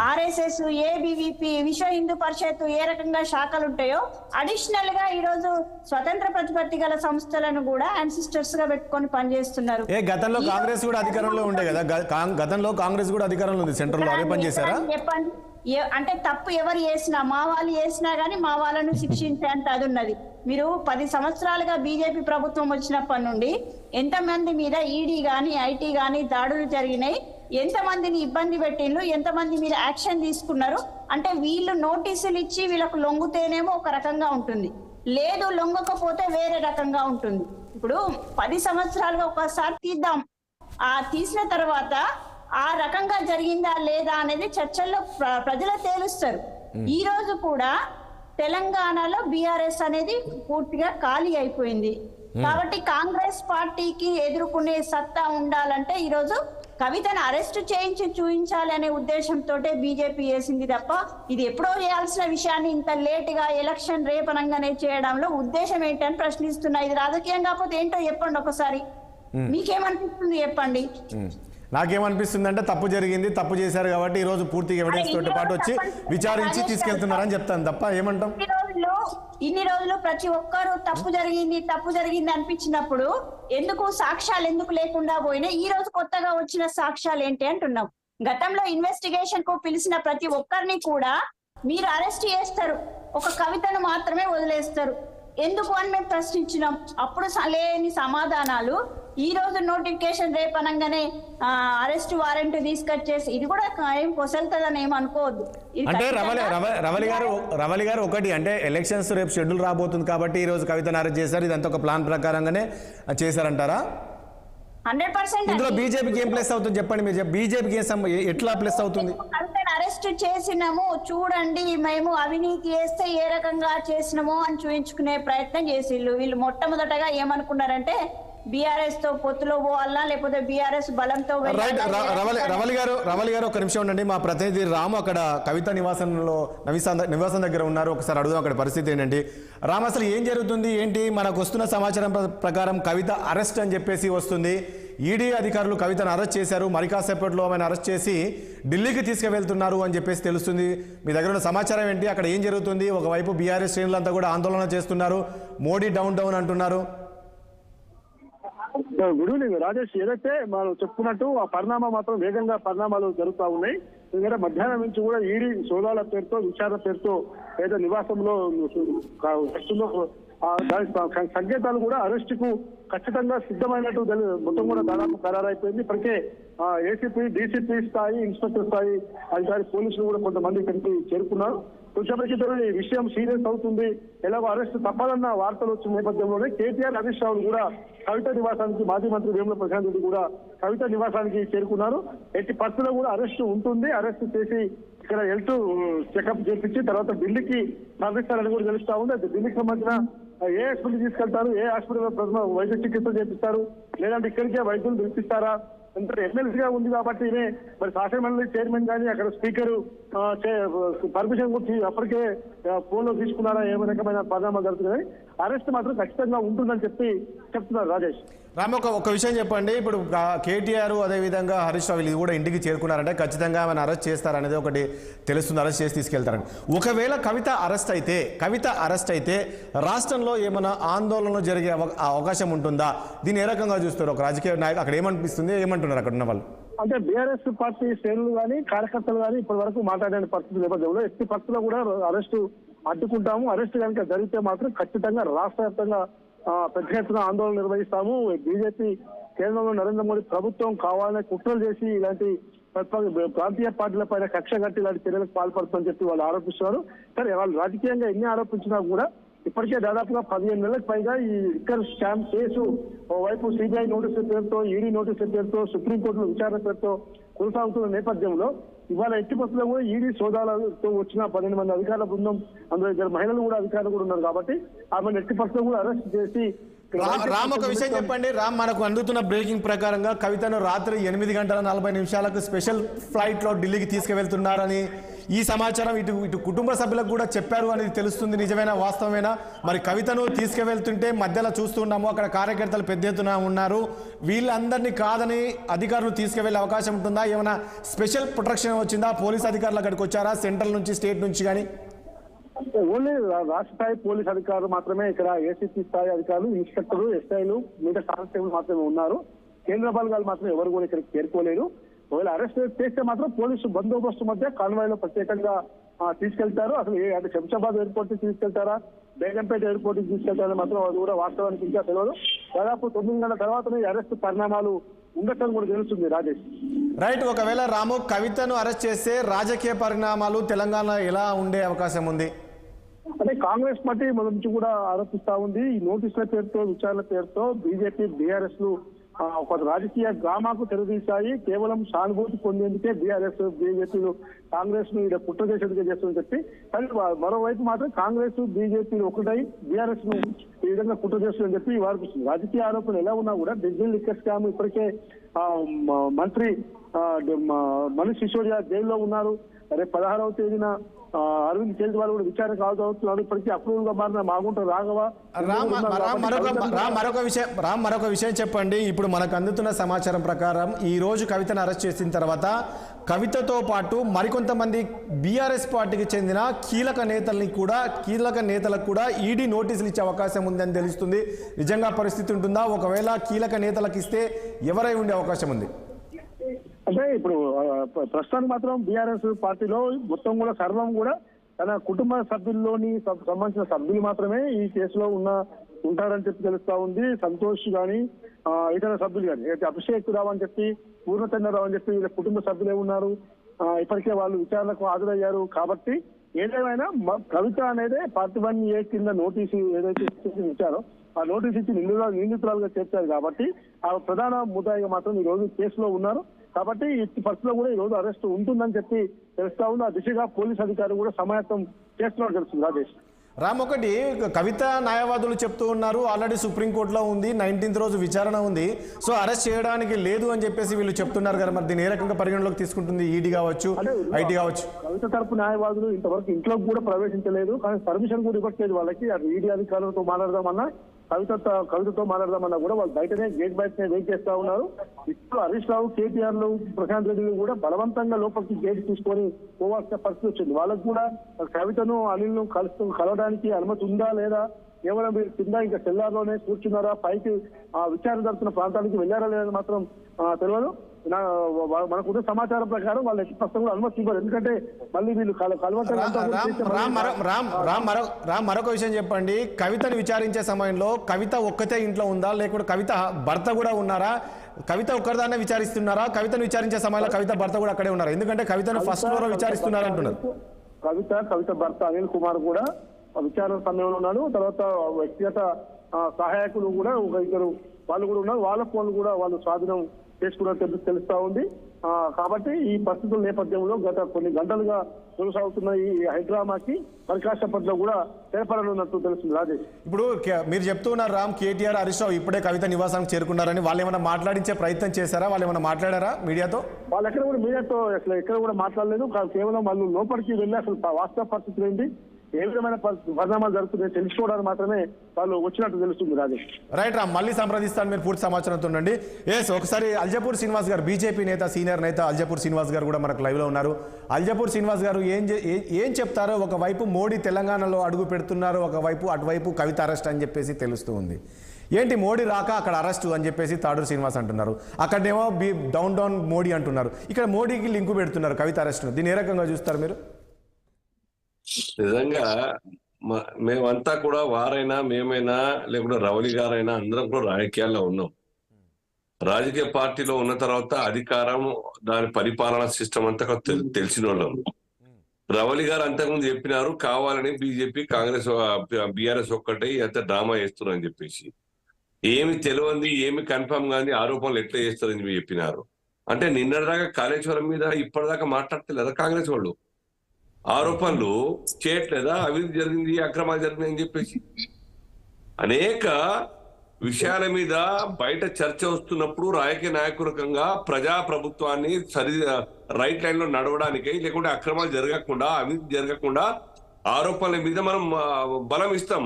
ఆర్ఎస్ఎస్, ఏబీవీపీ, విశ్వ హిందూ పరిషత్ ఏ రకంగా శాఖలు ఉంటాయో అడిషనల్ గా ఈ రోజు స్వతంత్ర ప్రతిపత్తి గల సంస్థలను కూడా అండ్ సిస్టర్స్ గా పెట్టుకొని పనిచేస్తున్నారు. గతంలో కాంగ్రెస్ కూడా అధికారంలో ఉండే కదా, గతంలో కాంగ్రెస్ కూడా అధికారంలో ఉంది సెంట్రల్ లో, అదే పని చేశారా? చెప్పండి, అంటే తప్పు ఎవరు చేసినా, మా వాళ్ళు చేసినా గానీ మా వాళ్ళను శిక్షించేంత అది ఉన్నది. మీరు 10 సంవత్సరాలుగా బీజేపీ ప్రభుత్వం వచ్చినప్పటి నుండి ఎంతమంది మీద ఈడీ గాని ఐటీ గాని దాడులు జరిగినాయి, ఎంతమందిని ఇబ్బంది పెట్టిండ్రు, ఎంతమంది మీద యాక్షన్ తీసుకున్నారు. అంటే వీళ్ళు నోటీసులు ఇచ్చి వీళ్ళకు లొంగుతేనేమో ఒక రకంగా ఉంటుంది, లేదు లొంగకపోతే వేరే రకంగా ఉంటుంది. ఇప్పుడు 10 సంవత్సరాలుగా ఒకసారి తీద్దాం, ఆ తీసిన తర్వాత ఆ రకంగా జరిగిందా లేదా అనేది చర్చల్లో ప్రజలు తేలుస్తారు. ఈ రోజు కూడా తెలంగాణలో బీఆర్ఎస్ అనేది పూర్తిగా ఖాళీ అయిపోయింది. కాబట్టి కాంగ్రెస్ పార్టీకి ఎదుర్కొనే సత్తా ఉండాలంటే ఈ రోజు కవితను అరెస్ట్ చేయించి చూపించాలి అనే ఉద్దేశంతో బీజేపీ చేసింది తప్ప ఇది ఎప్పుడో చేయాల్సిన విషయాన్ని ఇంత లేట్ గా ఎలక్షన్ రేపనంగానే చేయడంలో ఉద్దేశం ఏంటని ప్రశ్నిస్తున్నా. ఇది రాజకీయం కాకపోతే ఏంటో చెప్పండి ఒకసారి, మీకేమనిపిస్తుంది చెప్పండి. నాకేమనిపిస్తుంది అంటే తప్పు జరిగింది, తప్పు చేశారు కాబట్టి ఈ రోజు పూర్తిగా ఎవిడెన్స్ తోటి పాటు వచ్చి విచారించి తీసుకెళ్తున్నారని చెప్తాను తప్ప ఏమంటాం. ఇన్ని రోజులు ప్రతి ఒక్కరు తప్పు జరిగింది అనిపించినప్పుడు ఎందుకు సాక్ష్యాలు ఎందుకు లేకుండా పోయినాయి? ఈ రోజు కొత్తగా వచ్చిన సాక్ష్యాలు ఏంటి అంటున్నాం. గతంలో ఇన్వెస్టిగేషన్ కు పిలిచిన ప్రతి ఒక్కరిని కూడా మీరు అరెస్ట్ చేస్తారు, ఒక కవితను మాత్రమే వదిలేస్తారు. ఎందుకు అని మేము ప్రశ్నించినాం. అప్పుడు లేని సమాధానాలు ఈ రోజు నోటిఫికేషన్ రేపనంగానే అరెస్ట్ వారెంట్ తీసుకొచ్చేసి ఇది కూడా ఏం పొసలుతుందని ఏం అనుకోవద్దు. అంటే రవలి గారు ఒకటి అంటే ఎలక్షన్స్ రేపు షెడ్యూల్ రాబోతుంది కాబట్టి ఈ రోజు కవితను అరెస్ట్ చేశారు, ఇదంతా ఒక ప్లాన్ ప్రకారంగానే చేశారంటారా? 100%. ఇందులో బీజేపీకి ఏం ప్లస్ అవుతుంది చెప్పండి, మీరు బీజేపీకి ఎట్లా ప్లస్ అవుతుంది? అరెస్ట్ చేసినాము చూడండి, మేము అవినీతి చేస్తే ఏ రకంగా చేసినామో అని చూపించుకునే ప్రయత్నం చేసిళ్ళు. వీళ్ళు మొట్టమొదటగా ఏమనుకున్నారంటే బీఆర్ఎస్ తో పొత్తులో పోవాలా లేకపోతే బీఆర్ఎస్ బలంతో. రవలి గారు ఒక నిమిషం ఉండండి, మా ప్రతినిధి రాము అక్కడ కవిత నివాసం దగ్గర ఉన్నారు, ఒకసారి అడుగుదాం అక్కడ పరిస్థితి ఏంటండి. రామ్, అసలు ఏం జరుగుతుంది ఏంటి? మనకు వస్తున్న సమాచారం ప్రకారం కవిత అరెస్ట్ అని చెప్పేసి వస్తుంది. ఈడీ అధికారులు కవితను అరెస్ట్ చేశారు, మరి కాసేపట్లో ఆమెను అరెస్ట్ చేసి ఢిల్లీకి తీసుకువెళ్తున్నారు అని చెప్పేసి తెలుస్తుంది. మీ దగ్గర ఉన్న సమాచారం ఏంటి? అక్కడ ఏం జరుగుతుంది? ఒకవైపు బీఆర్ఎస్ శ్రేణులంతా కూడా ఆందోళన చేస్తున్నారు, మోడీ డౌన్ డౌన్ అంటున్నారు. Good evening Rajesh. ఏదైతే మనం చెప్పుకున్నట్టు ఆ పరిణామం మాత్రం వేగంగా పరిణామాలు జరుగుతూ ఉన్నాయి. ఎందుకంటే మధ్యాహ్నం నుంచి కూడా ఈడీ సోదాల పేరుతో విచారణ పేరుతో ఏదో నివాసంలో వస్తుందో దాని సంకేతాలు కూడా అరెస్ట్ కు ఖచ్చితంగా సిద్ధమైనట్టు మొత్తం కూడా దాదాపు ఖరారైపోయింది. ఇప్పటికే ఏసీపీ, డీసీపీ స్థాయి, ఇన్స్పెక్టర్ స్థాయి అధికారి పోలీసులు కూడా కొంతమంది ఇక్కడికి చేరుకున్నారు. కొంచెంసేపటికి ఈ విషయం సీరియస్ అవుతుంది, ఎలాగో అరెస్ట్ తప్పదన్న వార్తలు వచ్చిన నేపథ్యంలోనే కేటీఆర్, హరీష్ రావు కూడా కవిత నివాసానికి, మాజీ మంత్రి వేముల ప్రశాంత్ రెడ్డి కూడా కవిత నివాసానికి చేరుకున్నారు. ఎట్టి పరిస్థితుల్లో కూడా అరెస్ట్ ఉంటుంది, అరెస్ట్ చేసి ఇక్కడ హెల్త్ చెకప్ చేపించి తర్వాత ఢిల్లీకి పంపిస్తారని కూడా తెలుస్తా ఉంది. అయితే ఢిల్లీకి సంబంధించిన ఏ హాస్పిటల్ తీసుకెళ్తారు, ఏ హాస్పిటల్ ప్రథమ వైద్య చికిత్స చేపిస్తారు, లేదంటే ఇక్కడికే వైద్యులు పిలిపిస్తారా? ఎందుకంటే ఎమ్మెల్సీగా ఉంది కాబట్టి మరి శాసనమండలి చైర్మన్ కానీ అక్కడ స్పీకర్ పర్మిషన్ గురించి అప్పటికే ఫోన్ లో తీసుకున్నారా, ఏ రకమైన పరిణామాలు జరుగుతున్నాయి. అరెస్ట్ మాత్రం ఖచ్చితంగా ఉంటుందని చెప్తున్నారు రాజేష్. రామ్, ఒక విషయం చెప్పండి. ఇప్పుడు కేటీఆర్ అదేవిధంగా హరీష్ రావు ఇది కూడా ఇంటికి చేరుకున్నారంటే ఖచ్చితంగా ఆమెను అరెస్ట్ చేస్తారనేది ఒకటి తెలుస్తుంది, అరెస్ట్ చేసి తీసుకెళ్తారని. ఒకవేళ కవిత అరెస్ట్ అయితే రాష్ట్రంలో ఏమైనా ఆందోళనలు జరిగే అవకాశం ఉంటుందా? దీన్ని ఏ రకంగా చూస్తారు ఒక రాజకీయ నాయకులు? అక్కడ ఏమనిపిస్తుంది, ఏమంటున్నారు అక్కడ ఉన్న వాళ్ళు? అంటే బీఆర్ఎస్ పార్టీ శ్రేణులు కానీ కార్యకర్తలు కానీ ఇప్పటి వరకు మాట్లాడే పరిస్థితి నేపథ్యంలో ఎట్టి పరిస్థితుల్లో కూడా అరెస్టు అడ్డుకుంటాము, అరెస్ట్ కనుక జరిగితే మాత్రం ఖచ్చితంగా రాష్ట్ర వ్యాప్తంగా పెద్ద ఎత్తున ఆందోళన నిర్వహిస్తాము. బీజేపీ కేంద్రంలో నరేంద్ర మోడీ ప్రభుత్వం కావాలని కుట్రలు చేసి ఇలాంటి ప్రాంతీయ పార్టీల పైన కక్ష కట్టి ఇలాంటి చర్యలకు పాల్పడుతుందని చెప్పి వాళ్ళు ఆరోపిస్తున్నారు. సరే, వాళ్ళు రాజకీయంగా ఎన్ని ఆరోపించినా కూడా ఇప్పటికే దాదాపుగా 15 నెలలకు పైగా ఈ లిక్కర్ స్కామ్ కేసు ఓవైపు సిబిఐ నోటీసుల పేరుతో, ఈడీ నోటీసుల పేరుతో, సుప్రీంకోర్టులో విచారణ పేరుతో కొనసాగుతున్న నేపథ్యంలో ఇవాళ ఎట్టి పరిస్థితుల్లో కూడా ఈడీ సోదాలతో వచ్చిన 12 మంది అధికారుల బృందం, అందులో 2 మహిళలు కూడా అధికారులు కూడా ఉన్నారు కాబట్టి ఆమెను ఎట్టి పరిస్థితుల్లో కూడా అరెస్ట్ చేసి రామ్ ఒక విషయం చెప్పండి. రామ్, మనకు అందుతున్న బ్రేకింగ్ ప్రకారంగా కవితను రాత్రి 8:40 స్పెషల్ ఫ్లైట్ లో ఢిల్లీకి తీసుకువెళ్తున్నారని ఈ సమాచారం ఇటు కుటుంబ సభ్యులకు కూడా చెప్పారు అనేది తెలుస్తుంది. నిజమేనా, వాస్తవమేనా? మరి కవితను తీసుకువెళ్తుంటే మధ్యలో చూస్తున్నాము అక్కడ కార్యకర్తలు పెద్ద ఎత్తున ఉన్నారు. వీళ్ళందరినీ కాదని అధికారులు తీసుకువెళ్ళే అవకాశం ఉంటుందా? ఏమైనా స్పెషల్ ప్రొటెక్షన్ వచ్చిందా? పోలీస్ అధికారులు అక్కడికి వచ్చారా, సెంట్రల్ నుంచి, స్టేట్ నుంచి కానీ? ఓన్లీ రాష్ట్ర స్థాయి పోలీస్ అధికారులు మాత్రమే ఇక్కడ, ఏసీపీ స్థాయి అధికారులు, ఇన్స్పెక్టర్లు, ఎస్ఐలు, మిగతా కానిస్టేబుల్ మాత్రమే ఉన్నారు. కేంద్ర బలగాలు మాత్రం ఎవరు కూడా ఇక్కడికి చేరుకోలేరు. ఒకవేళ అరెస్ట్ చేస్తే మాత్రం పోలీసు బందోబస్తు మధ్య కాన్వాయ్ లో ప్రత్యేకంగా తీసుకెళ్తారు. అసలు అంటే శంషాబాద్ ఎయిర్పోర్ట్ కి తీసుకెళ్తారా, బేగంపేట ఎయిర్పోర్ట్ కి తీసుకెళ్తారా మాత్రం అది కూడా వాస్తవానికి ఇంకా తెలియదు. దాదాపు 9 గంటల తర్వాతనే ఈ అరెస్ట్ పరిణామాలు ఉండటం కూడా తెలుస్తుంది. రాజేష్, రైట్. ఒకవేళ రాము కవితను అరెస్ట్ చేస్తే రాజకీయ పరిణామాలు తెలంగాణ ఎలా ఉండే అవకాశం ఉంది? అంటే కాంగ్రెస్ పార్టీ మొదటి నుంచి కూడా ఆరోపిస్తా ఉంది. ఈ నోటీసుల పేరుతో, విచారణ పేరుతో బీజేపీ, బీఆర్ఎస్ లు ఒక రాజకీయ డ్రామాకు తెరదీశాయి. కేవలం సానుభూతి పొందేందుకే బీఆర్ఎస్, బీజేపీలు కాంగ్రెస్ ను ఇక్కడ కుట్ర చేసేందుకే చేస్తుందని చెప్పి, కానీ మరోవైపు మాత్రం కాంగ్రెస్, బీజేపీలు ఒకటై బీఆర్ఎస్ ను ఈ విధంగా కుట్ర చేస్తుందని చెప్పి వారిపిస్తుంది. రాజకీయ ఆరోపణలు ఎలా ఉన్నా కూడా ఢిల్లీ లిక్కర్ స్కామ్ ఇప్పటికే మంత్రి మనీష్ సిసోడియా జైల్లో ఉన్నారు. రేపు 16వ తేదీన అరవింద్ కేజ్రీవాల్ కూడా విచారణ కావుతున్నాడు. ఇప్పటికీ అప్రూవల్ గా మారిన మాగుంట రాఘవ. మరొక విషయం చెప్పండి. ఇప్పుడు మనకు అందుతున్న సమాచారం ప్రకారం ఈ రోజు కవితను అరెస్ట్ చేసిన తర్వాత కవితతో పాటు మరికొంతమంది బీఆర్ఎస్ పార్టీకి చెందిన కీలక నేతలకు కూడా ఈడీ నోటీసులు ఇచ్చే అవకాశం ఉందని తెలుస్తుంది. నిజంగా పరిస్థితి ఉంటుందా? ఒకవేళ కీలక నేతలకు ఇస్తే ఎవరై ఉండే అవకాశం ఉంది? అంటే ఇప్పుడు ప్రస్తుతానికి మాత్రం బీఆర్ఎస్ పార్టీలో మొత్తం కూడా సర్వం కూడా తన కుటుంబ సభ్యుల్లోని సంబంధించిన సభ్యులు మాత్రమే ఈ కేసులో ఉంటారని చెప్పి తెలుస్తా ఉంది. సంతోష్ గాని, ఇతర సభ్యులు కానీ, అభిషేక్ రావు అని చెప్పి, పూర్ణచంద్రరావు అని చెప్పి వీళ్ళ కుటుంబ సభ్యులే ఉన్నారు. ఇప్పటికే వాళ్ళు విచారణకు హాజరయ్యారు. కాబట్టి ఏదేమైనా కవిత అనేది పార్టీ 1A కింద నోటీసు ఏదైతే ఇచ్చారో ఆ నోటీసు ఇచ్చి నిందితురాలుగా చేర్చారు. కాబట్టి ఆ ప్రధాన ముద్దాయిగా మాత్రం ఈ రోజు కేసులో ఉన్నారు. కాబట్టి ఈ పరిస్థితిలో కూడా ఈ రోజు అరెస్ట్ ఉంటుందని చెప్పి తెలుస్తా ఉంది. ఆ దిశగా పోలీస్ అధికారులు కూడా సమాయత్తం చేస్తున్నట్టు తెలుస్తుంది. రాజేష్, రామ్, ఒకటి కవిత న్యాయవాదులు చెప్తూ ఉన్నారు, ఆల్రెడీ సుప్రీంకోర్టులో ఉంది, 19th రోజు విచారణ ఉంది, సో అరెస్ట్ చేయడానికి లేదు అని చెప్పేసి వీళ్ళు చెప్తున్నారు కదా. మరి దీన్ని ఏ రకంగా పరిగణలోకి తీసుకుంటుంది ఈడీ కావచ్చు, ఐటీ కావచ్చు? కవిత తరపు న్యాయవాదులు ఇంతవరకు ఇంట్లోకి కూడా ప్రవేశించలేదు, కానీ పర్మిషన్ కూడా ఇవ్వట్లేదు వాళ్ళకి. అది ఈడీ అధికారులతో మాట్లాడదామన్నా, కవితతో మాట్లాడదామన్నా కూడా వాళ్ళు గేట్ బయటనే వెయిట్ చేస్తా ఉన్నారు. ఇప్పుడు హరీష్ రావు, కేటీఆర్లు, ప్రశాంత్ రెడ్డిలు కూడా బలవంతంగా లోపలికి గేట్ తీసుకొని పోవాల్సిన పరిస్థితి వచ్చింది. వాళ్ళకు కూడా కవితను, అనిల్ను కలవడానికి అనుమతి ఉందా లేదా, కేవలం మీరు కింద ఇంకా సెల్లార్లోనే కూర్చున్నారా, పైకి విచారణ జరుగుతున్న ప్రాంతానికి వెళ్ళారా లేదా మాత్రం తెలియదు. మనకున్న సమాచారం ప్రకారం వాళ్ళు ఎట్టి ప్రస్తుతం అనుమతి ఇవ్వరు. ఎందుకంటే మళ్ళీ వీళ్ళు మరొక విషయం చెప్పండి. కవితను విచారించే సమయంలో కవిత ఒక్కతే ఇంట్లో ఉందా, లేకుంటే కవిత భర్త కూడా ఉన్నారా? కవిత ఒక్కరిదాన్నే విచారిస్తున్నారా? కవితను విచారించే సమయంలో కవిత భర్త కూడా అక్కడే ఉన్నారు? ఎందుకంటే కవితను ఫస్ట్ ఫ్లోర్ విచారిస్తున్నారు అంటున్నారు. కవిత భర్త అనిల్ కుమార్ కూడా విచారణ సమయంలో ఉన్నాడు. తర్వాత వ్యక్తిగత సహాయకులు కూడా ఒక 2 వాళ్ళు కూడా ఉన్నారు. వాళ్ళ ఫోన్లు కూడా వాళ్ళు స్వాధీనం చేసుకున్నట్టు తెలుస్తా ఉంది. కాబట్టి ఈ పరిస్థితుల నేపథ్యంలో గత కొన్ని గంటలుగా కొనసాగుతున్న ఈ హైడ్రామాకి ప్రకాశంపట్లో కూడా చేపడనున్నట్టు తెలుస్తుంది. రాజేష్, ఇప్పుడు మీరు చెప్తున్నారు రామ్, కేటీఆర్, హరీష్ రావు ఇప్పుడే కవిత నివాసానికి చేరుకున్నారని. వాళ్ళు ఏమైనా మాట్లాడించే ప్రయత్నం చేశారా? వాళ్ళు ఏమైనా మాట్లాడారా మీడియాతో? వాళ్ళు ఎక్కడ కూడా మీడియాతో అసలు ఎక్కడ కూడా మాట్లాడలేదు. కేవలం వాళ్ళు లోపలికి వెళ్ళి అసలు వాస్తవ పరిస్థితులు ఏంటి, ఏ విధమైన పరిణామాలు జరుగుతున్నాయి తెలుసుకోవడానికి మాత్రమే వాళ్ళు వచ్చినట్టు తెలుస్తుంది. రాజేష్, రైట్ రామ్, మళ్ళీ సంప్రదిస్తాను, మీరు పూర్తి సమాచారంతో ఉండండి. ఒకసారి అల్జపూర్ శ్రీనివాస్ గారు, బీజేపీ నేత, సీనియర్ నేత అల్జపూర్ శ్రీనివాస్ గారు కూడా మనకు లైవ్ లో ఉన్నారు. అల్జపూర్ శ్రీనివాస్ గారు ఏం చెప్తారో? ఒకవైపు మోడీ తెలంగాణలో అడుగు పెడుతున్నారు, ఒకవైపు అటువైపు కవిత అరెస్ట్ అని చెప్పేసి తెలుస్తూ ఉంది. ఏంటి మోడీ రాక అక్కడ అరెస్టు అని చెప్పేసి తాడూరు శ్రీనివాస్ అంటున్నారు, అక్కడేమో డౌన్ మోడీ అంటున్నారు, ఇక్కడ మోడీకి లింకు పెడుతున్నారు కవిత అరెస్టు. దీన్ని ఏ రకంగా చూస్తారు మీరు? నిజంగా మేమంతా కూడా, వారైనా మేమైనా లేకుంటే రవలి గారైనా అందరం కూడా రాజకీయాల్లో ఉన్నాం. రాజకీయ పార్టీలో ఉన్న తర్వాత అధికారం, దాని పరిపాలనా సిస్టమ్ అంతా తెలిసిన వాళ్ళం. రవలి గారు అంతకుముందు చెప్పినారు, కావాలని బీజేపీ, కాంగ్రెస్, బీఆర్ఎస్ ఒక్కటే ఎంత డ్రామా చేస్తున్నారని చెప్పేసి. ఏమి తెలియంది, ఏమి కన్ఫర్మ్ కాని ఆరోపణలు ఎట్లా చేస్తారని చెప్పినారు. అంటే నిన్నటిదాకా కాళేశ్వరం మీద ఇప్పటిదాకా మాట్లాడతలేదా కాంగ్రెస్ వాళ్ళు? ఆరోపణలు చేయట్లేదా? అవినీతి జరిగింది, అక్రమాలు జరిగినాయి అని చెప్పేసి అనేక విషయాల మీద బయట చర్చ వస్తున్నప్పుడు రాజకీయ నాయకులకంగా ప్రజా ప్రభుత్వాన్ని రైట్ లైన్ లో నడవడానికి, లేకుంటే అక్రమాలు జరగకుండా, అవినీతి జరగకుండా ఆరోపణల మీద మనం బలం ఇస్తాం.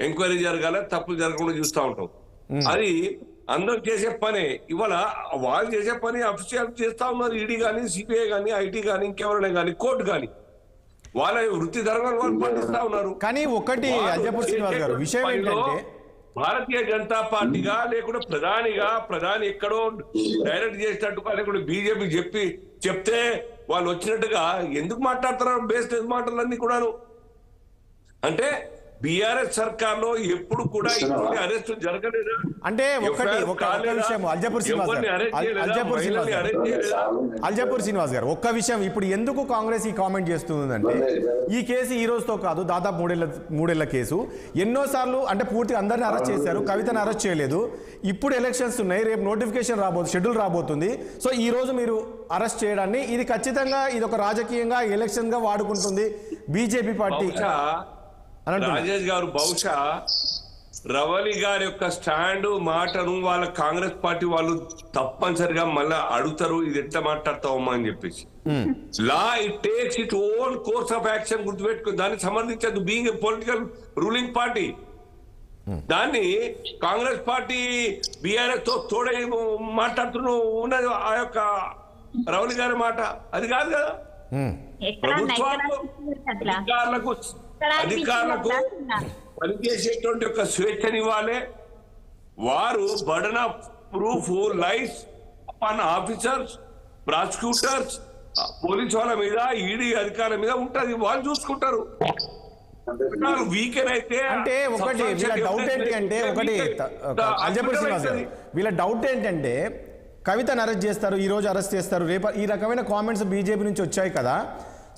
ఎంక్వైరీ జరగాల, తప్పులు జరగకుండా చూస్తూ ఉంటాం. అది అందరూ చేసే పనే. ఇవాళ వాళ్ళు చేసే పని అఫీషియల్ చేస్తా ఉన్నారు. ఈడీ కానీ, సిబిఐ కానీ, ఐటీ కానీ, ఇంకెవరైనా కానీ, కోర్టు కానీ వాళ్ళ వృత్తి ధర్మాలు వాళ్ళు పాటిస్తా ఉన్నారు. కానీ ఒకటి అల్జాపూర్ శ్రీనివాస్ గారు, విషయం ఏంటంటే భారతీయ జనతా పార్టీగా, లేకుంటే ప్రధాని ఎక్కడో డైరెక్ట్ చేసినట్టుగా, లేకుంటే బీజేపీ చెప్తే వాళ్ళు వచ్చినట్టుగా ఎందుకు మాట్లాడుతున్నారు? బేస్డ్ మాటలన్నీ కూడాను. అంటే బీఆర్ఎస్ సర్కార్ లో ఎప్పుడు కూడా ఇటువంటి అరెస్ట్ జరగలేదు. అంటే ఒక విషయం అల్జాపూర్ శ్రీనివాస్ గారు, ఒక్క విషయం ఇప్పుడు ఎందుకు కాంగ్రెస్ ఈ కామెంట్ చేస్తుందంటే, ఈ కేసు ఈ రోజుతో కాదు, దాదాపు మూడేళ్ల కేసు. ఎన్నోసార్లు అంటే పూర్తిగా అందరిని అరెస్ట్ చేశారు, కవితను అరెస్ట్ చేయలేదు. ఇప్పుడు ఎలక్షన్స్ ఉన్నాయి, రేపు నోటిఫికేషన్ షెడ్యూల్ రాబోతుంది. సో ఈ రోజు మీరు అరెస్ట్ చేయడాన్ని ఇది ఖచ్చితంగా ఇది ఒక రాజకీయంగా ఎలక్షన్ గా వాడుకుంటుంది బీజేపీ పార్టీ. రాజేష్ గారు బహుశా రవలి గారి యొక్క స్టాండ్ మాటను వాళ్ళ కాంగ్రెస్ పార్టీ వాళ్ళు తప్పనిసరిగా మళ్ళా అడుగుతారు, ఇది ఎట్లా మాట్లాడతావమ్మా అని చెప్పేసి. Law it takes its own course of action గుర్తుపెట్టుకుని దాన్ని సమర్థించదు. Being a political ruling party, దాన్ని కాంగ్రెస్ పార్టీ బీఆర్ఎస్ తో తోడై మాట్లాడుతూ ఉన్నది ఆ యొక్క రవలి గారి మాట. అది కాదు కదా. ప్రభుత్వాలు అధికారులకు పనిచేసేటువంటి ఒక స్వేచ్ఛనివ్వాలి. వారు burden of proof lies upon officers, prosecutors, police వాళ్ళ మీద, ఈడీ అధికారుల మీద ఉంటది. వాళ్ళు చూసుకుంటారు. వీకెన్ అయితే అంటే ఒకటి వీళ్ళ డౌట్ ఏంటి అంటే, ఒకటి అల్జాపూర్ శ్రీనివాస్ గారు, వీళ్ళ డౌట్ ఏంటంటే కవితను అరెస్ట్ చేస్తారు, ఈ రోజు అరెస్ట్ చేస్తారు, రేపు ఈ రకమైన కామెంట్స్ బీజేపీ నుంచి వచ్చాయి కదా.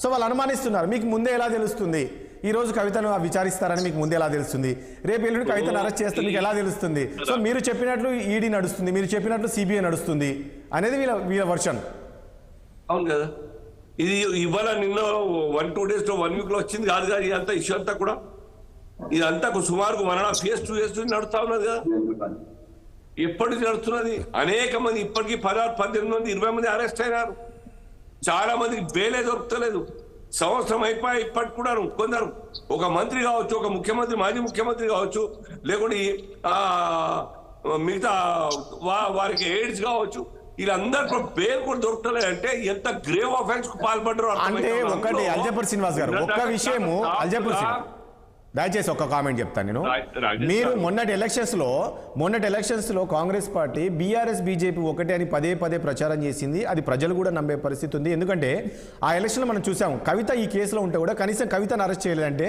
సో వాళ్ళు అనుమానిస్తున్నారు, మీకు ముందే ఎలా తెలుస్తుంది? ఈ రోజు కవితను విచారిస్తారని మీకు ముందే ఎలా తెలుస్తుంది? రేపు ఎల్లుండి కవితను అరెస్ట్ చేస్తే మీకు ఎలా తెలుస్తుంది? సో మీరు చెప్పినట్లు ఈడీ నడుస్తుంది, మీరు చెప్పినట్లు సిబిఐ నడుస్తుంది అనేది వీళ్ళ వర్షన్. అవును కదా. ఇది ఇవాళ నిన్న 1-2 days లో 1 week లో వచ్చింది కాదు కదా. ఇదంతా ఇష్యూ అంతా కూడా ఇదంతా సుమారు 1.5 years 2 years నడుస్తా ఉన్నది కదా. ఎప్పటికి నడుస్తున్నది. అనేక మంది ఇప్పటికీ 16, 18 మంది, 20 మంది అరెస్ట్ అయినారు. చాలా మందికి బెయిలే దొరుకుతలేదు. సంవత్సరం అయిపోయి ఇప్పటికి కూడా కొందరు, ఒక మంత్రి కావచ్చు, ఒక ముఖ్యమంత్రి, మాజీ ముఖ్యమంత్రి కావచ్చు, లేకుంటే మిగతా వారికి ఎయిడ్స్ కావచ్చు, వీళ్ళందరూ బెయిల్ కూడా దొరుకుతలేదు. అంటే ఎంత గ్రేవ్ ఆఫెన్స్ కు పాల్పడ్డారు. అంటే ఒకటి అల్జాపూర్ శ్రీనివాస్ గారు, ఒక్క విషయము అల్జాపూర్ శ్రీనివాస్, దయచేసి ఒక కామెంట్ చెప్తాను నేను. మీరు మొన్నటి ఎలక్షన్స్ లో కాంగ్రెస్ పార్టీ బీఆర్ఎస్ బీజేపీ ఒకటే అని పదే ప్రచారం చేసింది. అది ప్రజలు కూడా నమ్మే పరిస్థితి ఉంది. ఎందుకంటే ఆ ఎలక్షన్లో మనం చూసాం, కవిత ఈ కేసులో ఉంటే కూడా కనీసం కవితను అరెస్ట్ చేయలేదంటే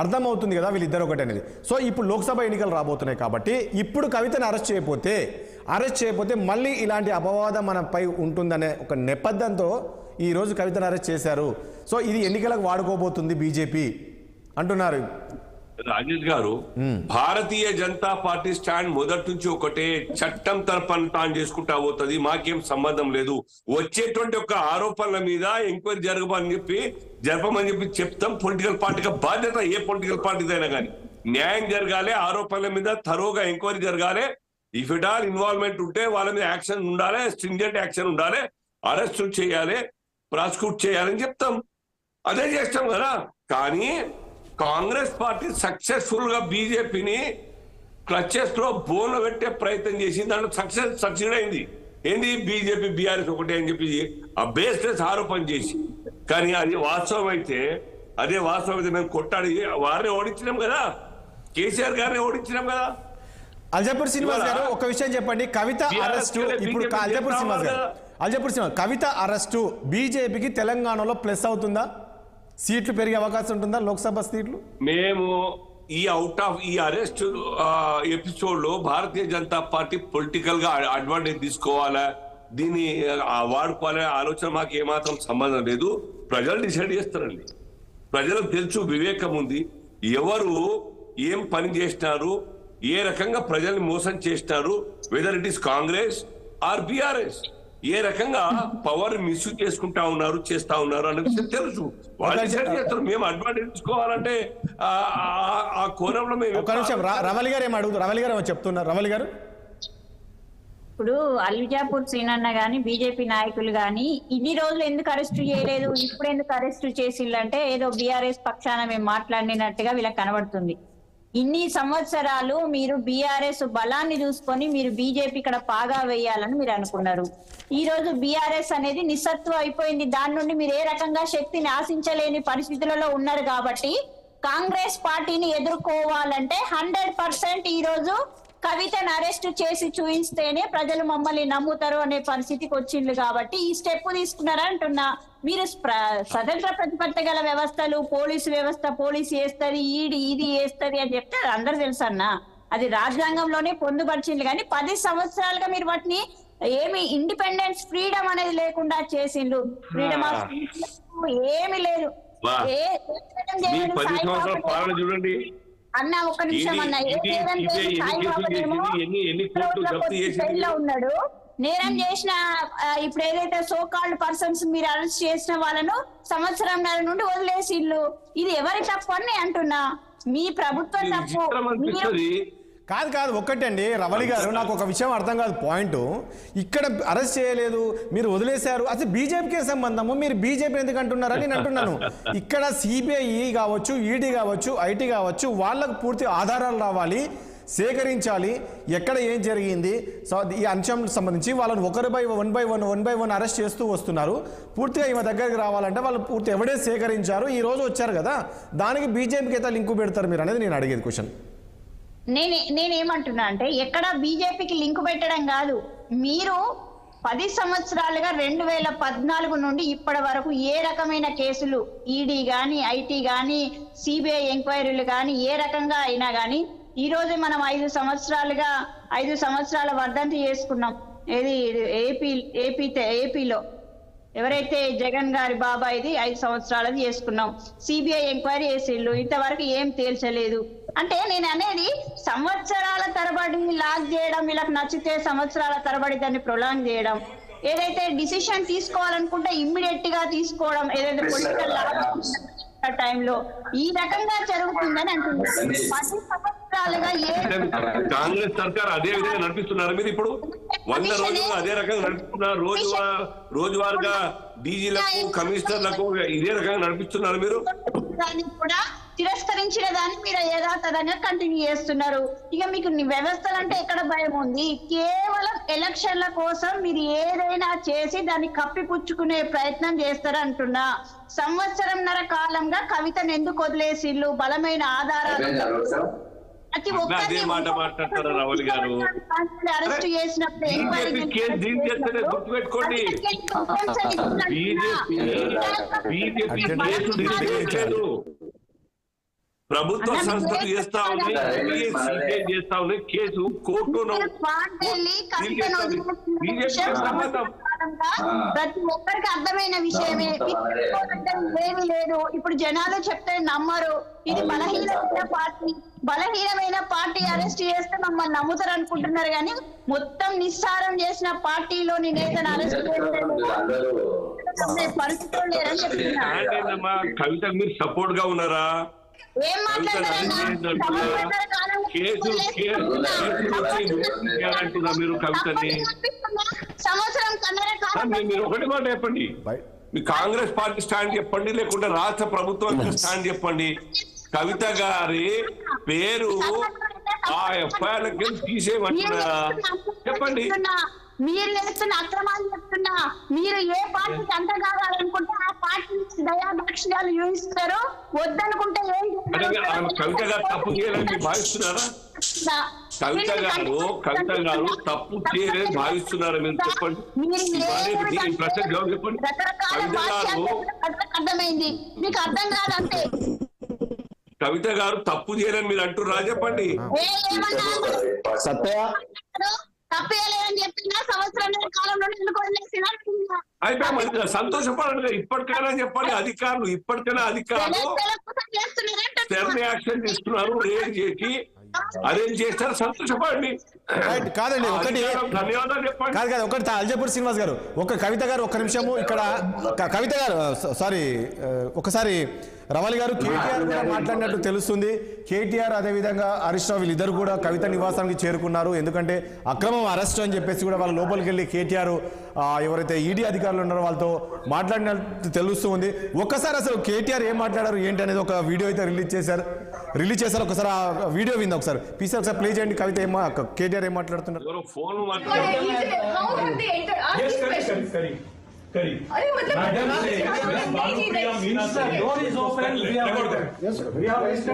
అర్థమవుతుంది కదా వీళ్ళిద్దరు ఒకటే అనేది. సో ఇప్పుడు లోక్సభ ఎన్నికలు రాబోతున్నాయి కాబట్టి ఇప్పుడు కవితను అరెస్ట్ చేయకపోతే మళ్ళీ ఇలాంటి అపవాదం మనపై ఉంటుందనే ఒక నేపథ్యంతో ఈ రోజు కవితను అరెస్ట్ చేశారు. సో ఇది ఎన్నికలకు వాడుకోబోతుంది బీజేపీ అంటున్నారు. రాజేష్ గారు, భారతీయ జనతా పార్టీ స్టాండ్ మొదటి నుంచి ఒకటే, చట్టం తరపున తాను చేసుకుంటా పోతుంది, మాకేం సంబంధం లేదు. వచ్చేటువంటి ఒక ఆరోపణల మీద ఎంక్వైరీ జరపమని చెప్పి చెప్తాం. పొలిటికల్ పార్టీగా బాధ్యత ఏ పొలిటికల్ పార్టీదైనా కానీ న్యాయం జరగాలి. ఆరోపణల మీద థరోగా ఎంక్వైరీ జరగాలి. ఇఫ్ ఇట్ ఆల్ ఇన్వాల్వ్మెంట్ ఉంటే వాళ్ళ మీద యాక్షన్ ఉండాలి, స్ట్రింజెంట్ యాక్షన్ ఉండాలి, అరెస్ట్ చేయాలి, ప్రాసిక్యూట్ చేయాలని చెప్తాం. అదే చేస్తాం కదా. కానీ కాంగ్రెస్ పార్టీ సక్సెస్ఫుల్ గా బీజేపీని క్లచెస్ లో బోన్లో పెట్టే ప్రయత్నం చేసి దాంట్లో సక్సెడ్ అయింది. ఏంది బీజేపీ బీఆర్ఎస్ ఒకటే అని చెప్పి ఆ బేస్లెస్ ఆరోపణ చేసి. కానీ అది వాస్తవం అయితే మేము కొట్టాడి వారిని ఓడించినాం కదా, కేసీఆర్ గారిని ఓడించినాం కదా. అల్జాపూర్ శ్రీనివాస్ గారు ఒక విషయం చెప్పండి, కవిత అరెస్టు ఇప్పుడు అల్జాపూర్ శ్రీనివాస్ కవిత అరెస్టు బీజేపీకి తెలంగాణలో ప్లస్ అవుతుందా? సీట్లు పెరిగే అవకాశం ఉంటుందా లోక్సభ సీట్లు? మేము ఈ అరెస్ట్ ఎపిసోడ్ లో భారతీయ జనతా పార్టీ పొలిటికల్ గా అడ్వాంటేజ్ తీసుకోవాలా, దీన్ని వాడుకోవాలనే ఆలోచన మాకు ఏమాత్రం సంబంధం లేదు. ప్రజలు డిసైడ్ చేస్తారండి. ప్రజలకు తెలుసు, వివేకం ఉంది. ఎవరు ఏం పని చేసినారు, ఏ రకంగా ప్రజల్ని మోసం చేసినారు, whether it is Congress or BRS. ఏ రకంగా పవర్ మిస్యూజ్ చేసుకుంటా ఉన్నారు, చేస్తా ఉన్నారు అనే విషయం తెలుసు. వాళ్ళు చేస్తారు. మేము అడ్వాంటేజ్ తీసుకోవాలంటే ఆ కోణంలో మేము. ఒక్క నిమిషం, రవలి గారు ఏం అడుగుతారు? రవలి గారు ఏమో చెప్తున్నారు. రవలి గారు, ఇప్పుడు అల్విజాపూర్ శ్రీనన్న గాని బీజేపీ నాయకులు గాని ఇన్ని రోజులు ఎందుకు అరెస్టు చేయలేదు, ఇప్పుడు ఎందుకు అరెస్టు చేసిందంటే ఏదో బీఆర్ఎస్ పక్షాన మేము మాట్లాడినట్టుగా వీళ్ళకి కనబడుతుంది. ఇన్ని సంవత్సరాలు మీరు బీఆర్ఎస్ బలాన్ని చూసుకొని మీరు బీజేపీ ఇక్కడ పాగా వేయాలని మీరు అనుకున్నారు. ఈ రోజు బీఆర్ఎస్ అనేది నిస్సత్వం అయిపోయింది. దాని నుండి మీరు ఏ రకంగా శక్తిని ఆశించలేని పరిస్థితులలో ఉన్నారు. కాబట్టి కాంగ్రెస్ పార్టీని ఎదుర్కోవాలంటే 100% ఈ రోజు కవితను అరెస్ట్ చేసి చూయిస్తేనే ప్రజలు మమ్మల్ని నమ్ముతారు అనే పరిస్థితికి వచ్చింది. కాబట్టి ఈ స్టెప్ తీసుకున్నారంటున్నా. మీరు స్వతంత్ర ప్రతిపత్తి గల వ్యవస్థలు, పోలీసు వ్యవస్థ పోలీసు వేస్తుంది, ఈడీ ఇది వేస్తుంది అని చెప్తే అందరు తెలుసు అన్న. అది రాజ్యాంగంలోనే పొందుపరిచింది. కానీ 10 సంవత్సరాలుగా మీరు వాటిని ఏమి ఇండిపెండెన్స్ ఫ్రీడమ్ అనేది లేకుండా చేసిండ్రు. ఫ్రీడమ్ ఆఫ్ ఏమి లేదు. చూడండి అన్న ఒక్క నిమిషం అన్న, ఉన్నాడు నేరం చేసిన ఇప్పుడు ఏదైతే సోకాల్డ్ పర్సన్స్ మీరు అరెస్ట్ చేసిన వాళ్ళను సంవత్సరంన్నర నుండి వదిలేసిళ్ళు. ఇది ఎవరి తప్పు అని అంటున్నా, మీ ప్రభుత్వం తప్పు. కాదు ఒక్కటండి రవలి గారు, నాకు ఒక విషయం అర్థం కాదు. పాయింట్ ఇక్కడ అరెస్ట్ చేయలేదు, మీరు వదిలేశారు, అసలు బీజేపీకే సంబంధము, మీరు బీజేపీ ఎందుకు అంటున్నారని నేను అంటున్నాను. ఇక్కడ సిబిఐ కావచ్చు, ఈడీ కావచ్చు, ఐటీ కావచ్చు, వాళ్ళకు పూర్తి ఆధారాలు రావాలి, సేకరించాలి, ఎక్కడ ఏం జరిగింది. సో ఈ అంశం సంబంధించి వాళ్ళని వన్ బై వన్ అరెస్ట్ చేస్తూ వస్తున్నారు. పూర్తిగా ఈమె దగ్గరికి రావాలంటే వాళ్ళు పూర్తి ఎవిడెన్స్ సేకరించారు, ఈ రోజు వచ్చారు కదా, దానికి బీజేపీకి అయితే లింకు పెడతారు మీరు అనేది నేను అడిగేది క్వశ్చన్. నేనేమంటున్నా అంటే ఎక్కడ బీజేపీకి లింకు పెట్టడం కాదు. మీరు 10 సంవత్సరాలుగా 2014 నుండి ఇప్పటి వరకు ఏ రకమైన కేసులు ఈడీ గాని, ఐటీ గాని, సిబిఐ ఎంక్వైరీలు గాని ఏ రకంగా అయినా గాని ఈ రోజు మనం 5 సంవత్సరాల వర్ధంతి చేసుకున్నాం. ఏది ఏపీలో ఎవరైతే జగన్ గారి బాబాయిది 5 సంవత్సరాలది చేసుకున్నాం. సిబిఐ ఎంక్వైరీ చేసిళ్ళు, ఇంతవరకు ఏం తేల్చలేదు. అంటే నేను అనేది సంవత్సరాల తరబడి లాక్ చేయడం, వీళ్ళకి నచ్చితే సంవత్సరాల తరబడి దాన్ని ప్రొలాంగ్ చేయడం, ఏదైతే డిసిషన్ తీసుకోవాలనుకుంటే ఇమ్మీడియట్ గా తీసుకోవడం, ఏదైతే పొలిటికల్ టైంలో ఈ రకంగా జరుగుతుందని అంటున్నారు. 10 సంవత్సరాలుగా కాంగ్రెస్ సర్కార్ అదే విధంగా నడిపిస్తున్నారు. మీరు ఇప్పుడు 100 రోజులు అదే రకంగా నడిపిస్తున్నారు. రోజువారుగా డీజీలకు, కమిషనర్లకు ఇదే రకంగా నడిపిస్తున్నారు. మీరు కూడా తిరస్కరించిన దాన్ని మీరు యథాతథంగా కంటిన్యూ చేస్తున్నారు. ఇక మీకు వ్యవస్థలు అంటే ఎక్కడ భయం ఉంది? కేవలం ఎలక్షన్ల కోసం మీరు ఏదైనా చేసి దాన్ని కప్పిపుచ్చుకునే ప్రయత్నం చేస్తారంటున్నా. సంవత్సరంన్నర కాలంగా కవితను ఎందుకు వదిలేసిళ్ళు? బలమైన ఆధారాలు ప్రతి అదే మాట మాట్లాడతారు రవలి గారు. అరెస్ట్ చేసినప్పుడు గుర్తుపెట్టుకోండి, ప్రభుత్వ సంస్థలు చేస్తా ఉన్నాయి, చేస్తా ఉన్నాయి కేసు కోర్టులో. ప్రతి ఒక్కరికి అర్థమైన విషయమే, ఏమీ లేదు. ఇప్పుడు జనాలు చెప్తే నమ్మరు. ఇది బలహీనమైన పార్టీ అరెస్ట్ చేస్తే మమ్మల్ని నమ్ముతారు అనుకుంటున్నారు. కానీ మొత్తం నిస్సారం చేసిన పార్టీలోని నేతను అరెస్ట్ చేస్తే పరిస్థితులు లేరని చెప్తున్నారు. కవిత మీరు సపోర్ట్ గా ఉన్నారా? ఏం మాట్లాడారంటున్నా మీరు కవితని మీరు ఒకటి మాట చెప్పండి, మీ కాంగ్రెస్ పార్టీ స్టాండ్ చెప్పండి, లేకుంటే రాష్ట్ర ప్రభుత్వం స్టాండ్ చెప్పండి. కవిత గారి పేరు ఆ ఎఫ్ఐఆర్ తీసేయమంటున్నారా? చెప్పండి. మీరు చేస్తున్న అక్రమాలు చెప్తున్నా. మీరు ఏ పార్టీకి అంత కావాలనుకుంటే ఆ పార్టీ దయాదాక్షిణ్యాలు చూపిస్తారు, వద్దనుకుంటే ఏం కవిత గారు తప్పు చేయాలని భావిస్తున్నారా? కవిత గారు తప్పు చేయలేదని భావిస్తున్నారా? మీరు చెప్పండి. ప్రశ్న జవాబు చెప్పండి. కవిత గారు అర్థమైంది, మీకు అర్థం కాదంటే కవిత గారు తప్పు చేయాలని మీరు అంటున్నారా? చెప్పండి. సత్య తప్పేయలేదని చెప్తున్నా. సంవత్సరం కాలంలో ఎందుకు వదిలేసినా అయిపోయి సంతోషపడండి. ఇప్పటికైనా చెప్పండి, అధికారులు ఇప్పటికైనా అధికారులు యాక్షన్ తీసుకున్నారు. రేడ్ చేసి అరేంజ్ చేస్తారు, సంతోషపడండి. రైట్. కాదండి ఒకటి ధన్యవాదాలు చెప్పండి. కాదు ఒకటి అల్జపూర్ శ్రీనివాస్ గారు, ఒక కవిత గారు ఒక్క నిమిషము ఇక్కడ కవిత గారు సారీ ఒకసారి రవలి గారు కేటీఆర్ కూడా మాట్లాడినట్టు తెలుస్తుంది. కేటీఆర్ అదేవిధంగా హరీష్ రావు వీళ్ళిద్దరు కూడా కవిత నివాసానికి చేరుకున్నారు. ఎందుకంటే అక్రమం అరెస్ట్ అని చెప్పేసి కూడా వాళ్ళ లోపలికి వెళ్ళి కేటీఆర్ ఎవరైతే ఈడీ అధికారులు ఉన్నారో వాళ్ళతో మాట్లాడినట్టు తెలుస్తూ ఉంది. ఒక్కసారి అసలు కేటీఆర్ ఏం మాట్లాడారు ఏంటి అనేది ఒక వీడియో అయితే రిలీజ్ చేశారు. ఒకసారి ఆ వీడియో వింది ఒకసారి పీసీ ఒకసారి ప్లే చేయండి. కవిత కేటీఆర్ ఏం మాట్లాడుతున్నారు? ఎవరో phone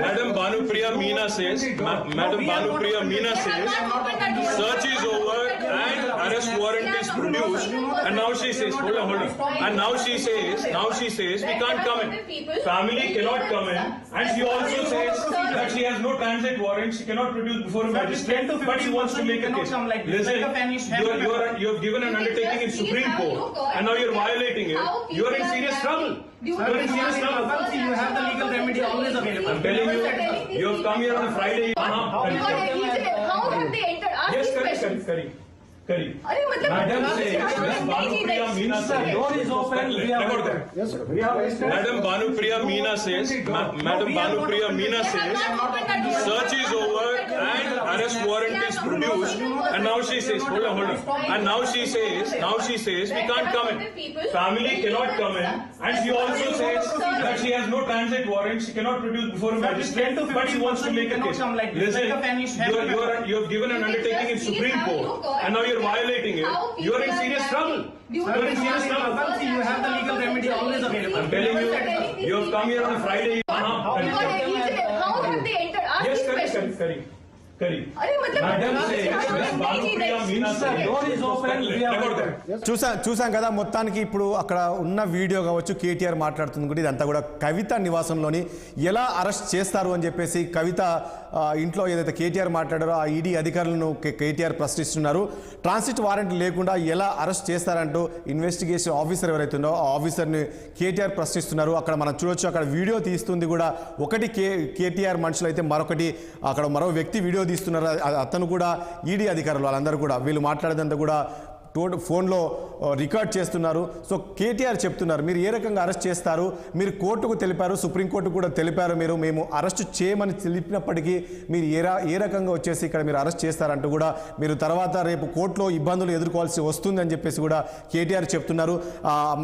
Madam Bhanupriya Meena says, search is over and arrest warrant is produced, and now she says, hold on, and now she says we can't come in. Family cannot come in, and she also says that she has no transit warrant, she cannot produce before a magistrate, but she wants to make a case. Listen, you have given an undertaking in Supreme Court, and now you're violating it. You are in serious trouble. You are in serious trouble. You have the legal remedy always available. I'm telling you, you have come here on a Friday. How have they entered? Yes, correct. Madam Bhanupriya Meena says, door is open. Madam Bhanupriya Meena says, search is over and arrest warrant is produced, and now she says, hold on, and now she says we can't come in. Family cannot come in, and she also says that she has no transit warrant, she cannot produce before a magistrate, but she wants to make a case. Listen, you have given an undertaking in Supreme Court, and now you're violating it. You are in serious trouble. You are in serious trouble. You have the legal remedy always available. I'm telling you, you have come here on a Friday. How have they entered? Yes, correct. Madam Bhanupriya Meena says, door is open. చూసాం కదా. మొత్తానికి ఇప్పుడు అక్కడ ఉన్న video కావచ్చు, కేటీఆర్ మాట్లాడుతుంది కూడా ఇదంతా కూడా కవిత నివాసంలోని ఎలా అరెస్ట్ చేస్తారు అని చెప్పేసి కవిత ఇంట్లో ఏదైతే కేటీఆర్ మాట్లాడారో ఆ ఈడీ అధికారులను కేటీఆర్ ప్రశ్నిస్తున్నారు. ట్రాన్సిట్ వారెంట్ లేకుండా ఎలా అరెస్ట్ చేస్తారంటూ ఇన్వెస్టిగేషన్ ఆఫీసర్ ఎవరైతే ఉందో ఆ ఆఫీసర్ని కేటీఆర్ ప్రశ్నిస్తున్నారు. అక్కడ మనం చూడొచ్చు, అక్కడ వీడియో తీస్తుంది కూడా ఒకటి కేటీఆర్ మనుషులు అయితే మరొకటి అక్కడ మరో వ్యక్తి వీడియో తీస్తున్నారు. అతను కూడా ఈడీ అధికారులు వాళ్ళందరూ కూడా వీళ్ళు మాట్లాడేదంతా కూడా ఫోన్లో రికార్డ్ చేస్తున్నారు. సో కేటీఆర్ చెప్తున్నారు మీరు ఏ రకంగా అరెస్ట్ చేస్తారు, మీరు కోర్టుకు తెలిపారు, సుప్రీంకోర్టు కూడా తెలిపారు, మేము అరెస్ట్ చేయమని తెలిపినప్పటికీ మీరు ఏ రకంగా వచ్చేసి ఇక్కడ మీరు అరెస్ట్ చేస్తారంటూ కూడా మీరు తర్వాత రేపు కోర్టులో ఇబ్బందులు ఎదుర్కోవాల్సి వస్తుంది అని చెప్పేసి కూడా కేటీఆర్ చెప్తున్నారు.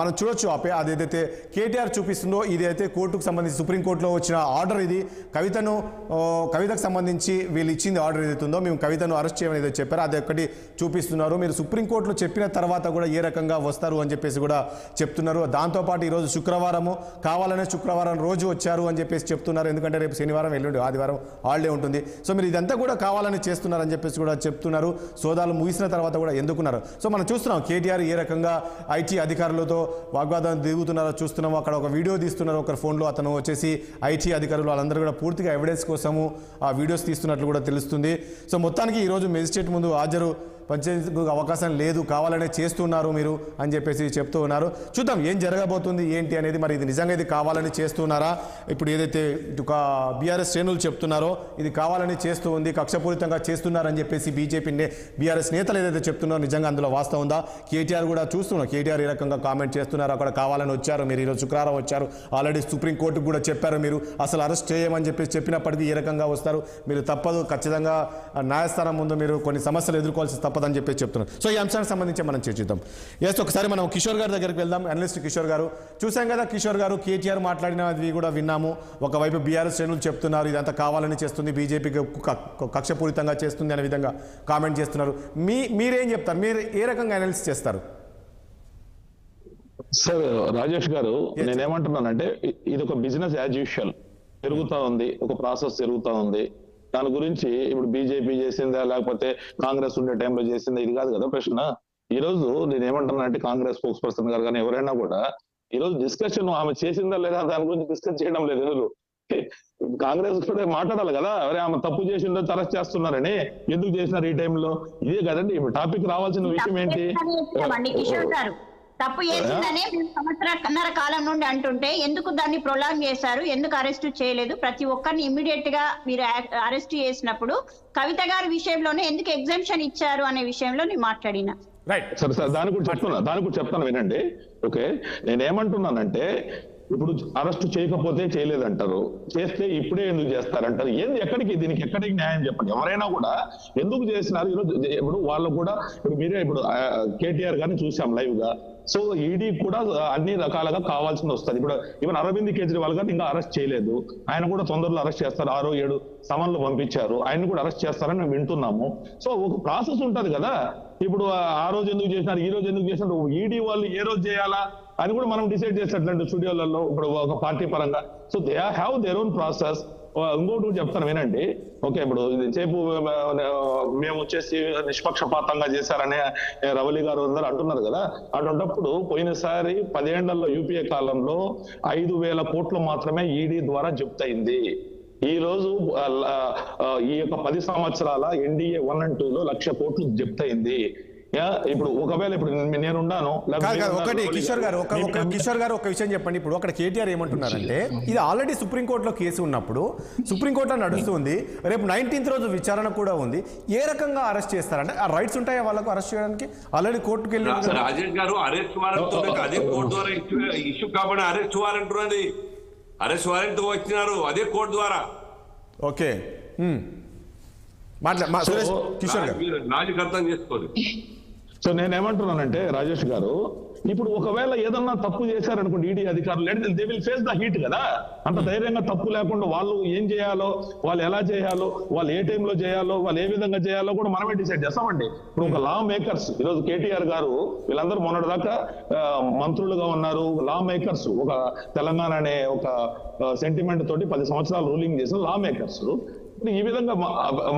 మనం చూడొచ్చు అదేదైతే కేటీఆర్ చూపిస్తుందో ఇదైతే కోర్టుకు సంబంధించి సుప్రీంకోర్టులో వచ్చిన ఆర్డర్. ఇది కవితకు సంబంధించి వీళ్ళు ఇచ్చింది ఆర్డర్ ఏదైతే ఉందో మేము కవితను అరెస్ట్ చేయమని ఏదైతే చెప్పారో అది ఒక్కటి చూపిస్తున్నారు. మీరు సుప్రీంకోర్టులో చెప్పిన తర్వాత కూడా ఏ రకంగా వస్తారు అని చెప్పేసి కూడా చెప్తున్నారు. దాంతోపాటు ఈరోజు కావాలనే శుక్రవారం రోజు వచ్చారు అని చెప్పేసి చెప్తున్నారు. ఎందుకంటే రేపు శనివారం, ఎల్లుండి ఆదివారం హాలిడే ఉంటుంది. సో మీరు ఇదంతా కూడా కావాలని చేస్తున్నారని చెప్పేసి కూడా చెప్తున్నారు. సోదాలు ముగిసిన తర్వాత కూడా ఎందుకున్నారు. సో మనం చూస్తున్నాం కేటీఆర్ ఏ రకంగా ఐటీ అధికారులతో వాగ్వాదం దిగుతున్నారో చూస్తున్నాము. అక్కడ ఒక వీడియో తీస్తున్నారు ఒకరి ఫోన్లో. అతను వచ్చేసి ఐటీ అధికారులు వాళ్ళందరూ కూడా పూర్తిగా ఎవిడెన్స్ కోసము ఆ వీడియోస్ తీస్తున్నట్లు కూడా తెలుస్తుంది. సో మొత్తానికి ఈరోజు మెజిస్ట్రేట్ ముందు హాజరు పంచాయతీకు అవకాశం లేదు, కావాలనే చేస్తున్నారు మీరు అని చెప్పేసి చెప్తూ ఉన్నారు. చూద్దాం ఏం జరగబోతుంది ఏంటి అనేది. మరి ఇది నిజంగా ఇది కావాలని చేస్తున్నారా? ఇప్పుడు ఏదైతే ఇటు బీఆర్ఎస్ శ్రేణులు చెప్తున్నారో ఇది కావాలని చేస్తూ ఉంది, కక్షపూరితంగా చేస్తున్నారని చెప్పేసి బీఆర్ఎస్ నేతలు ఏదైతే చెప్తున్నారో నిజంగా అందులో వాస్తవం ఉందా? కేటీఆర్ కూడా చూస్తున్నాం, కేటీఆర్ ఏ రకంగా కామెంట్ చేస్తున్నారు. అక్కడ కావాలని వచ్చారు, మీరు ఈరోజు శుక్రవారం వచ్చారు, ఆల్రెడీ సుప్రీంకోర్టుకు కూడా చెప్పారు మీరు అసలు అరెస్ట్ చేయమని చెప్పేసి చెప్పినప్పటికీ ఏ రకంగా వస్తారు, మీరు తప్పదు, ఖచ్చితంగా న్యాయస్థానం ముందు మీరు కొన్ని సమస్యలు ఎదుర్కోవాల్సి తప్పదని చెప్పి చెప్తున్నారు. సో ఈ అంశానికి సంబంధించి మనం చర్చిద్దాం. ఒకసారి మనం కిషోర్ గారి దగ్గరికి వెళ్దాం. అనలిస్ట్ కిషోర్ గారు, చూసాం కదా కిషోర్ గారు కేటీఆర్ మాట్లాడినది కూడా విన్నాము. ఒకవైపు బీఆర్ఎస్ శ్రేణులు చెప్తున్నారు ఇదంతా కావాలని చేస్తుంది, బీజేపీకి కక్షపూరితంగా చేస్తుంది అనే విధంగా కామెంట్ చేస్తున్నారు. మీరేం చెప్తారు? మీరు ఏ రకంగా అనాలిసిస్ చేస్తారు? సార్ రాజేష్ గారు, నేనేమంటున్నానంటే ఇది ఒక బిజినెస్ యాజ్ యూజువల్ జరుగుతా ఉంది, ఒక ప్రాసెస్ జరుగుతా ఉంది. దాని గురించి ఇప్పుడు బీజేపీ చేసిందా లేకపోతే కాంగ్రెస్ ఉండే టైంలో చేసిందా ఇది కాదు కదా ప్రశ్న. ఈ రోజు నేనేమంటున్నానంటే కాంగ్రెస్ స్పోక్స్ పర్సన్ గారు కానీ ఎవరైనా కూడా ఈ రోజు డిస్కషన్ ఆమె చేసిందా లేదా దాని గురించి డిస్కస్ చేయడం లేదు. ఎవరు కాంగ్రెస్ కూడా మాట్లాడాలి కదా, ఎవరే ఆమె తప్పు చేసిందో అరెస్ట్ చేస్తున్నారని, ఎందుకు చేసినారు ఈ టైంలో, ఇదే కదండి ఇప్పుడు టాపిక్ రావాల్సిన విషయం ఏంటి? తప్పు చేసిందనే మేము సంవత్సరన్నర కాలం నుండి అంటుంటే ఎందుకు దాన్ని ప్రొలాంగ్ చేశారు, ఎందుకు అరెస్ట్ చేయలేదు? ప్రతి ఒక్కరిని ఇమ్మీడియట్ గా మీరు అరెస్ట్ చేసినప్పుడు కవిత గారి విషయంలోనే ఎందుకు ఎగ్జామ్షన్ ఇచ్చారు అనే విషయంలో నేను మాట్లాడినా. రైట్ సరే సార్, దాని గురించి చెప్తాను వినండి. ఓకే, నేనేమంటున్నానంటే ఇప్పుడు అరెస్ట్ చేయకపోతే చేయలేదంటారు, చేస్తే ఇప్పుడే ఎందుకు చేస్తారంటారు. ఏంది దీనికి ఎక్కడికి న్యాయం చెప్పండి. ఎవరైనా కూడా ఎందుకు చేసినారు ఈరోజు? ఇప్పుడు వాళ్ళు కూడా ఇప్పుడు కేటీఆర్ గారిని చూసాం లైవ్ గా. సో ఈడీ కూడా అన్ని రకాలుగా కావాల్సింది వస్తుంది. ఇప్పుడు ఈవెన్ అరవింద్ కేజ్రీవాల్ గారిని ఇంకా అరెస్ట్ చేయలేదు, ఆయన కూడా తొందరలో అరెస్ట్ చేస్తారు. 6-7 సమన్లు పంపించారు, ఆయన కూడా అరెస్ట్ చేస్తారని మేము వింటున్నాము. సో ఒక ప్రాసెస్ ఉంటది కదా. ఇప్పుడు ఆ రోజు ఎందుకు చేసినారు, ఈ రోజు ఎందుకు చేసినారు, ఈడీ వాళ్ళు ఏ రోజు చేయాలా అని కూడా మనం డిసైడ్ చేసేటట్లు స్టూడియోలలో ఇప్పుడు ఒక పార్టీ పరంగా. So they have their own process. ఇంకోటి చెప్తాను వినండి. ఓకే, ఇప్పుడు సేపు మేము వచ్చేసి నిష్పక్షపాతంగా చేశారని రవలి గారు అందరూ అంటున్నారు కదా. అటువంటిప్పుడు పోయినసారి 10 ఏళ్లలో యూపీఏ కాలంలో 5,000 కోట్లు మాత్రమే ఈడీ ద్వారా జప్తు అయింది. ఈ రోజు ఈ యొక్క 10 సంవత్సరాల ఎన్డీఏ 1 and 2లో 1,00,000 కోట్లు జప్తు అయింది. ఇప్పుడు ఒకవేళ ఇప్పుడు నేనున్నాను. ఒకటి కిషోర్ గారు ఒక విషయం చెప్పండి. ఇప్పుడు అక్కడ కేటీఆర్ ఏమంటున్నారంటే ఇది ఆల్రెడీ సుప్రీంకోర్టులో కేసు ఉన్నప్పుడు సుప్రీంకోర్టులో నడుస్తుంది, రేపు 19th రోజు విచారణ కూడా ఉంది. ఏ రకంగా అరెస్ట్ చేస్తారంటే ఆ రైట్స్ ఉంటాయా వాళ్ళకు అరెస్ట్ చేయడానికి? ఆల్రెడీ కోర్టుకు వెళ్ళి రాజేష్ గారు అరెస్ట్ వారెంట్ అదే కోర్టు ద్వారా ఇష్యూ కాబట్టి అరెస్ట్ వారెంట్ ఉన్నది. అరెస్ట్ వారెంట్ వచ్చినారు అదే కోర్టు ద్వారా. ఓకే, కిషోర్ గారు లాజిక్ అర్థం చేసుకోదు. సో నేనేమంటున్నానంటే రాజేష్ గారు, ఇప్పుడు ఒకవేళ ఏదన్నా తప్పు చేశారనుకోండి ఈడీ అధికారులు, they will face the heat కదా. అంత ధైర్యంగా తప్పు లేకుండా వాళ్ళు ఏం చేయాలో, వాళ్ళు ఎలా చేయాలో, వాళ్ళు ఏ టైంలో చేయాలో, వాళ్ళు ఏ విధంగా చేయాలో కూడా మనమే డిసైడ్ చేస్తామండి. ఇప్పుడు ఒక లా మేకర్స్ ఈరోజు కేటీఆర్ గారు వీళ్ళందరూ మొన్నటిదాకా మంత్రులుగా ఉన్నారు. లా మేకర్స్ ఒక తెలంగాణ అనే ఒక సెంటిమెంట్ తోటి 10 సంవత్సరాలు రూలింగ్ చేసిన లా మేకర్స్ ఈ విధంగా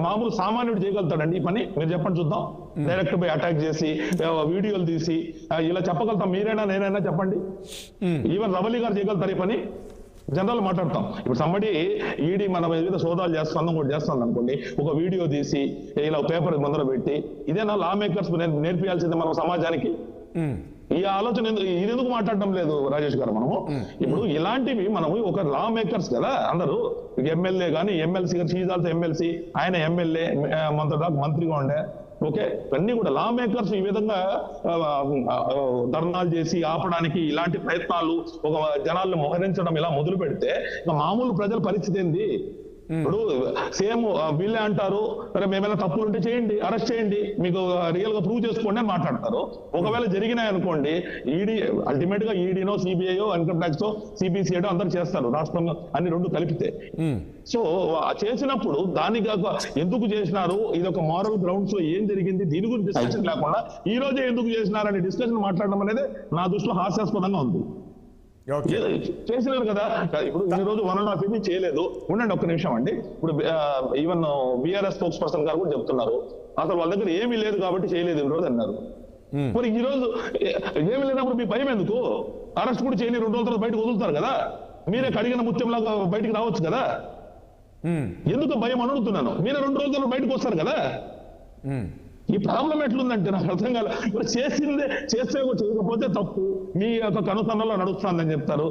మామూలు సామాన్యుడు చేయగలుగుతాడండి ఈ పని? మీరు చెప్పండి చూద్దాం. డైరెక్ట్ పోయి అటాక్ చేసి వీడియోలు తీసి ఇలా చెప్పగలుగుతాం? మీరైనా నేనైనా చెప్పండి. ఈవెన్ రవలి గారు చేయగలుగుతారు ఈ పని? జనరల్ మాట్లాడతాం. ఇప్పుడు సంబడి ఈడీ మన మీద సోదాలు చేస్తాం కూడా చేస్తుంది అనుకోండి, ఒక వీడియో తీసి ఇలా పేపర్ ముందర పెట్టి ఇదేనా లా మేకర్స్ నేర్పియాల్సింది మనం సమాజానికి? ఈ ఆలోచన ఇది ఎందుకు మాట్లాడటం లేదు రాజేష్ గారు? మనము ఇప్పుడు ఇలాంటివి మనము ఒక లా మేకర్స్ కదా అందరూ, ఎమ్మెల్యే కానీ ఎమ్మెల్సీ కానీ, షీజ్ ఆల్సో ఎమ్మెల్సీ, ఆయన ఎమ్మెల్యే మంత్రిగా ఉండే. ఓకే, ఇవన్నీ కూడా లా మేకర్స్ ఈ విధంగా ధర్నాలు చేసి ఆపడానికి ఇలాంటి ప్రయత్నాలు ఒక జనాలను మోహరించడం ఇలా మొదలు పెడితే మామూలు ప్రజల పరిస్థితి ఏంది? ఇప్పుడు సేమ్ వీళ్ళే అంటారు, మేమైనా తప్పులు ఉంటే చేయండి, అరెస్ట్ చేయండి, మీకు రియల్ గా ప్రూవ్ చేసుకోండి అని మాట్లాడతారు. ఒకవేళ జరిగినాయి అనుకోండి, ఈడీ అల్టిమేట్ గా ఈడీనో సిబిఐయో ఇన్కమ్ ట్యాక్స్ సిబిసిఐడో అందరు చేస్తారు రాష్ట్రంలో అన్ని రెండు కలిపితే. సో చేసినప్పుడు దానికి ఎందుకు చేసినారు, ఇది ఒక మారల్ గ్రౌండ్స్ లో ఏం జరిగింది, దీని గురించి డిస్కషన్ లేకుండా ఈ రోజే ఎందుకు చేసినారనే డిస్కషన్ మాట్లాడడం అనేది నా దృష్టిలో హాస్యాస్పదంగా ఉంది. చేసినారు కదా. ఇప్పుడు ఈ రోజు 1.5 years చేయలేదు. ఉండండి ఒక్క నిమిషం అండి. ఇప్పుడు ఈవెన్ బీఆర్ఎస్ స్పోక్స్ పర్సన్ గారు కూడా చెప్తున్నారు అసలు వాళ్ళ దగ్గర ఏమీ లేదు కాబట్టి చేయలేదు ఈ రోజు అన్నారు. మరి ఈ రోజు ఏమి లేనప్పుడు మీ భయం ఎందుకు? అరెస్ట్ కూడా చేయని 2 రోజుల తర్వాత బయటకు వదులుతారు కదా. మీరే కడిగిన ముత్యంలాగా బయటికి రావచ్చు కదా. ఎందుకు భయం అని అడుగుతున్నాను. మీరే 2 రోజుల తర్వాత బయటకు వస్తారు కదా. ఈ ప్రాబ్లం ఎట్లుందంటే నాకు అర్థం కాదు. చేసిందే చేస్తే చేయకపోతే తప్పు, మీ యొక్క కనుసన్నలో నడుస్తుందని చెప్తారు.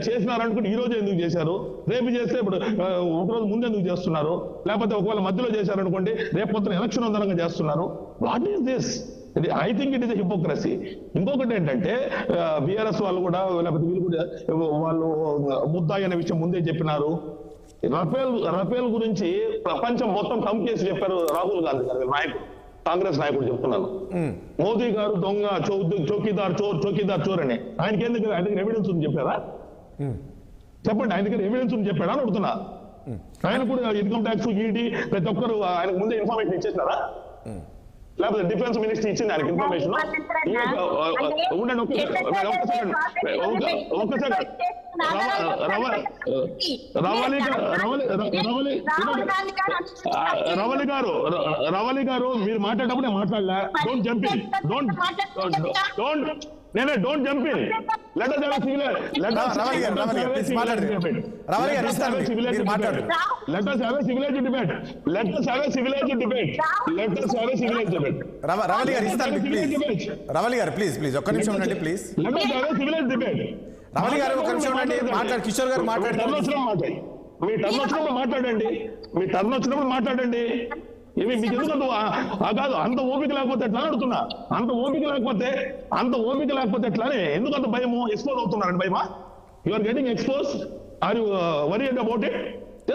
చేసినారనుకుంటే ఈ రోజు ఎందుకు చేశారు, రేపు చేస్తే ఇప్పుడు ఒకరోజు ముందు ఎందుకు చేస్తున్నారు, లేకపోతే ఒకవేళ మధ్యలో చేశారనుకోండి రేపు పొద్దున ఎలక్షన్ ఉందనగా చేస్తున్నారు. What is this? I think it is hypocrisy. ఇంకొకటి ఏంటంటే బీఆర్ఎస్ వాళ్ళు కూడా లేకపోతే వీళ్ళు కూడా వాళ్ళు ముద్దాయి అనే విషయం ముందే చెప్పినారు. రఫేల్ గురించి ప్రపంచం మొత్తం కంకేసి చెప్పారు రాహుల్ గాంధీ గారు, నాయకుడు, కాంగ్రెస్ నాయకుడు చెప్తున్నాను. మోదీ గారు దొంగ, చౌకీదార్ చోర్ అని. ఆయన దగ్గర ఎవిడెన్స్ ఉంది చెప్పారా? చెప్పండి, ఆయన దగ్గర ఎవిడెన్స్ ఉంది చెప్పాడా అని అడుగుతున్నా. ఆయన కూడా ఇన్కమ్ ట్యాక్స్ ఈడీ ప్రతి ఒక్కరు ఆయనకు ముందే ఇన్ఫర్మేషన్ ఇచ్చేసినారా? లేకపోతే డిఫెన్స్ మినిస్ట్రీ ఇచ్చింది ఆయనకి ఇన్ఫర్మేషన్? ఉండండి ఒక్క సెకండ్. రవలి గారు మీరు మాట్లాడేటప్పుడు నేను మాట్లాడలే. Don't jump in. let us have a civil let us రావాలి గారు ప్లీజ్ మాట్లాడండి. రావాలి గారు ఇస్తాను మీరు మాట్లాడండి. let us have a civilized debate. let us have a civilized debate. let us have a civilized debate. రావాలి గారు ఇస్తాను ప్లీజ్. రావాలి గారు ప్లీజ్ ఒక్క నిమిషం ఉండండి please. let us have a civilized debate. రావాలి గారు ఒక్క నిమిషం ఉండండి. మాట్లాడు కిషోర్ గారు మాట్లాడతారు. మీ టర్న్ వచ్చినప్పుడు మాట్లాడండి. మీ టర్న్ వచ్చినప్పుడు మాట్లాడండి. ఇవి మీకు ఎందుకంత కాదు, అంత ఓపిక లేకపోతే ఎట్లా అడుగుతున్నా. అంత ఓపిక లేకపోతే ఎట్లానే ఎందుకంత భయము? ఎక్స్పోజ్ అవుతున్నారండి భయమా? You are getting expose. Are you worried about it?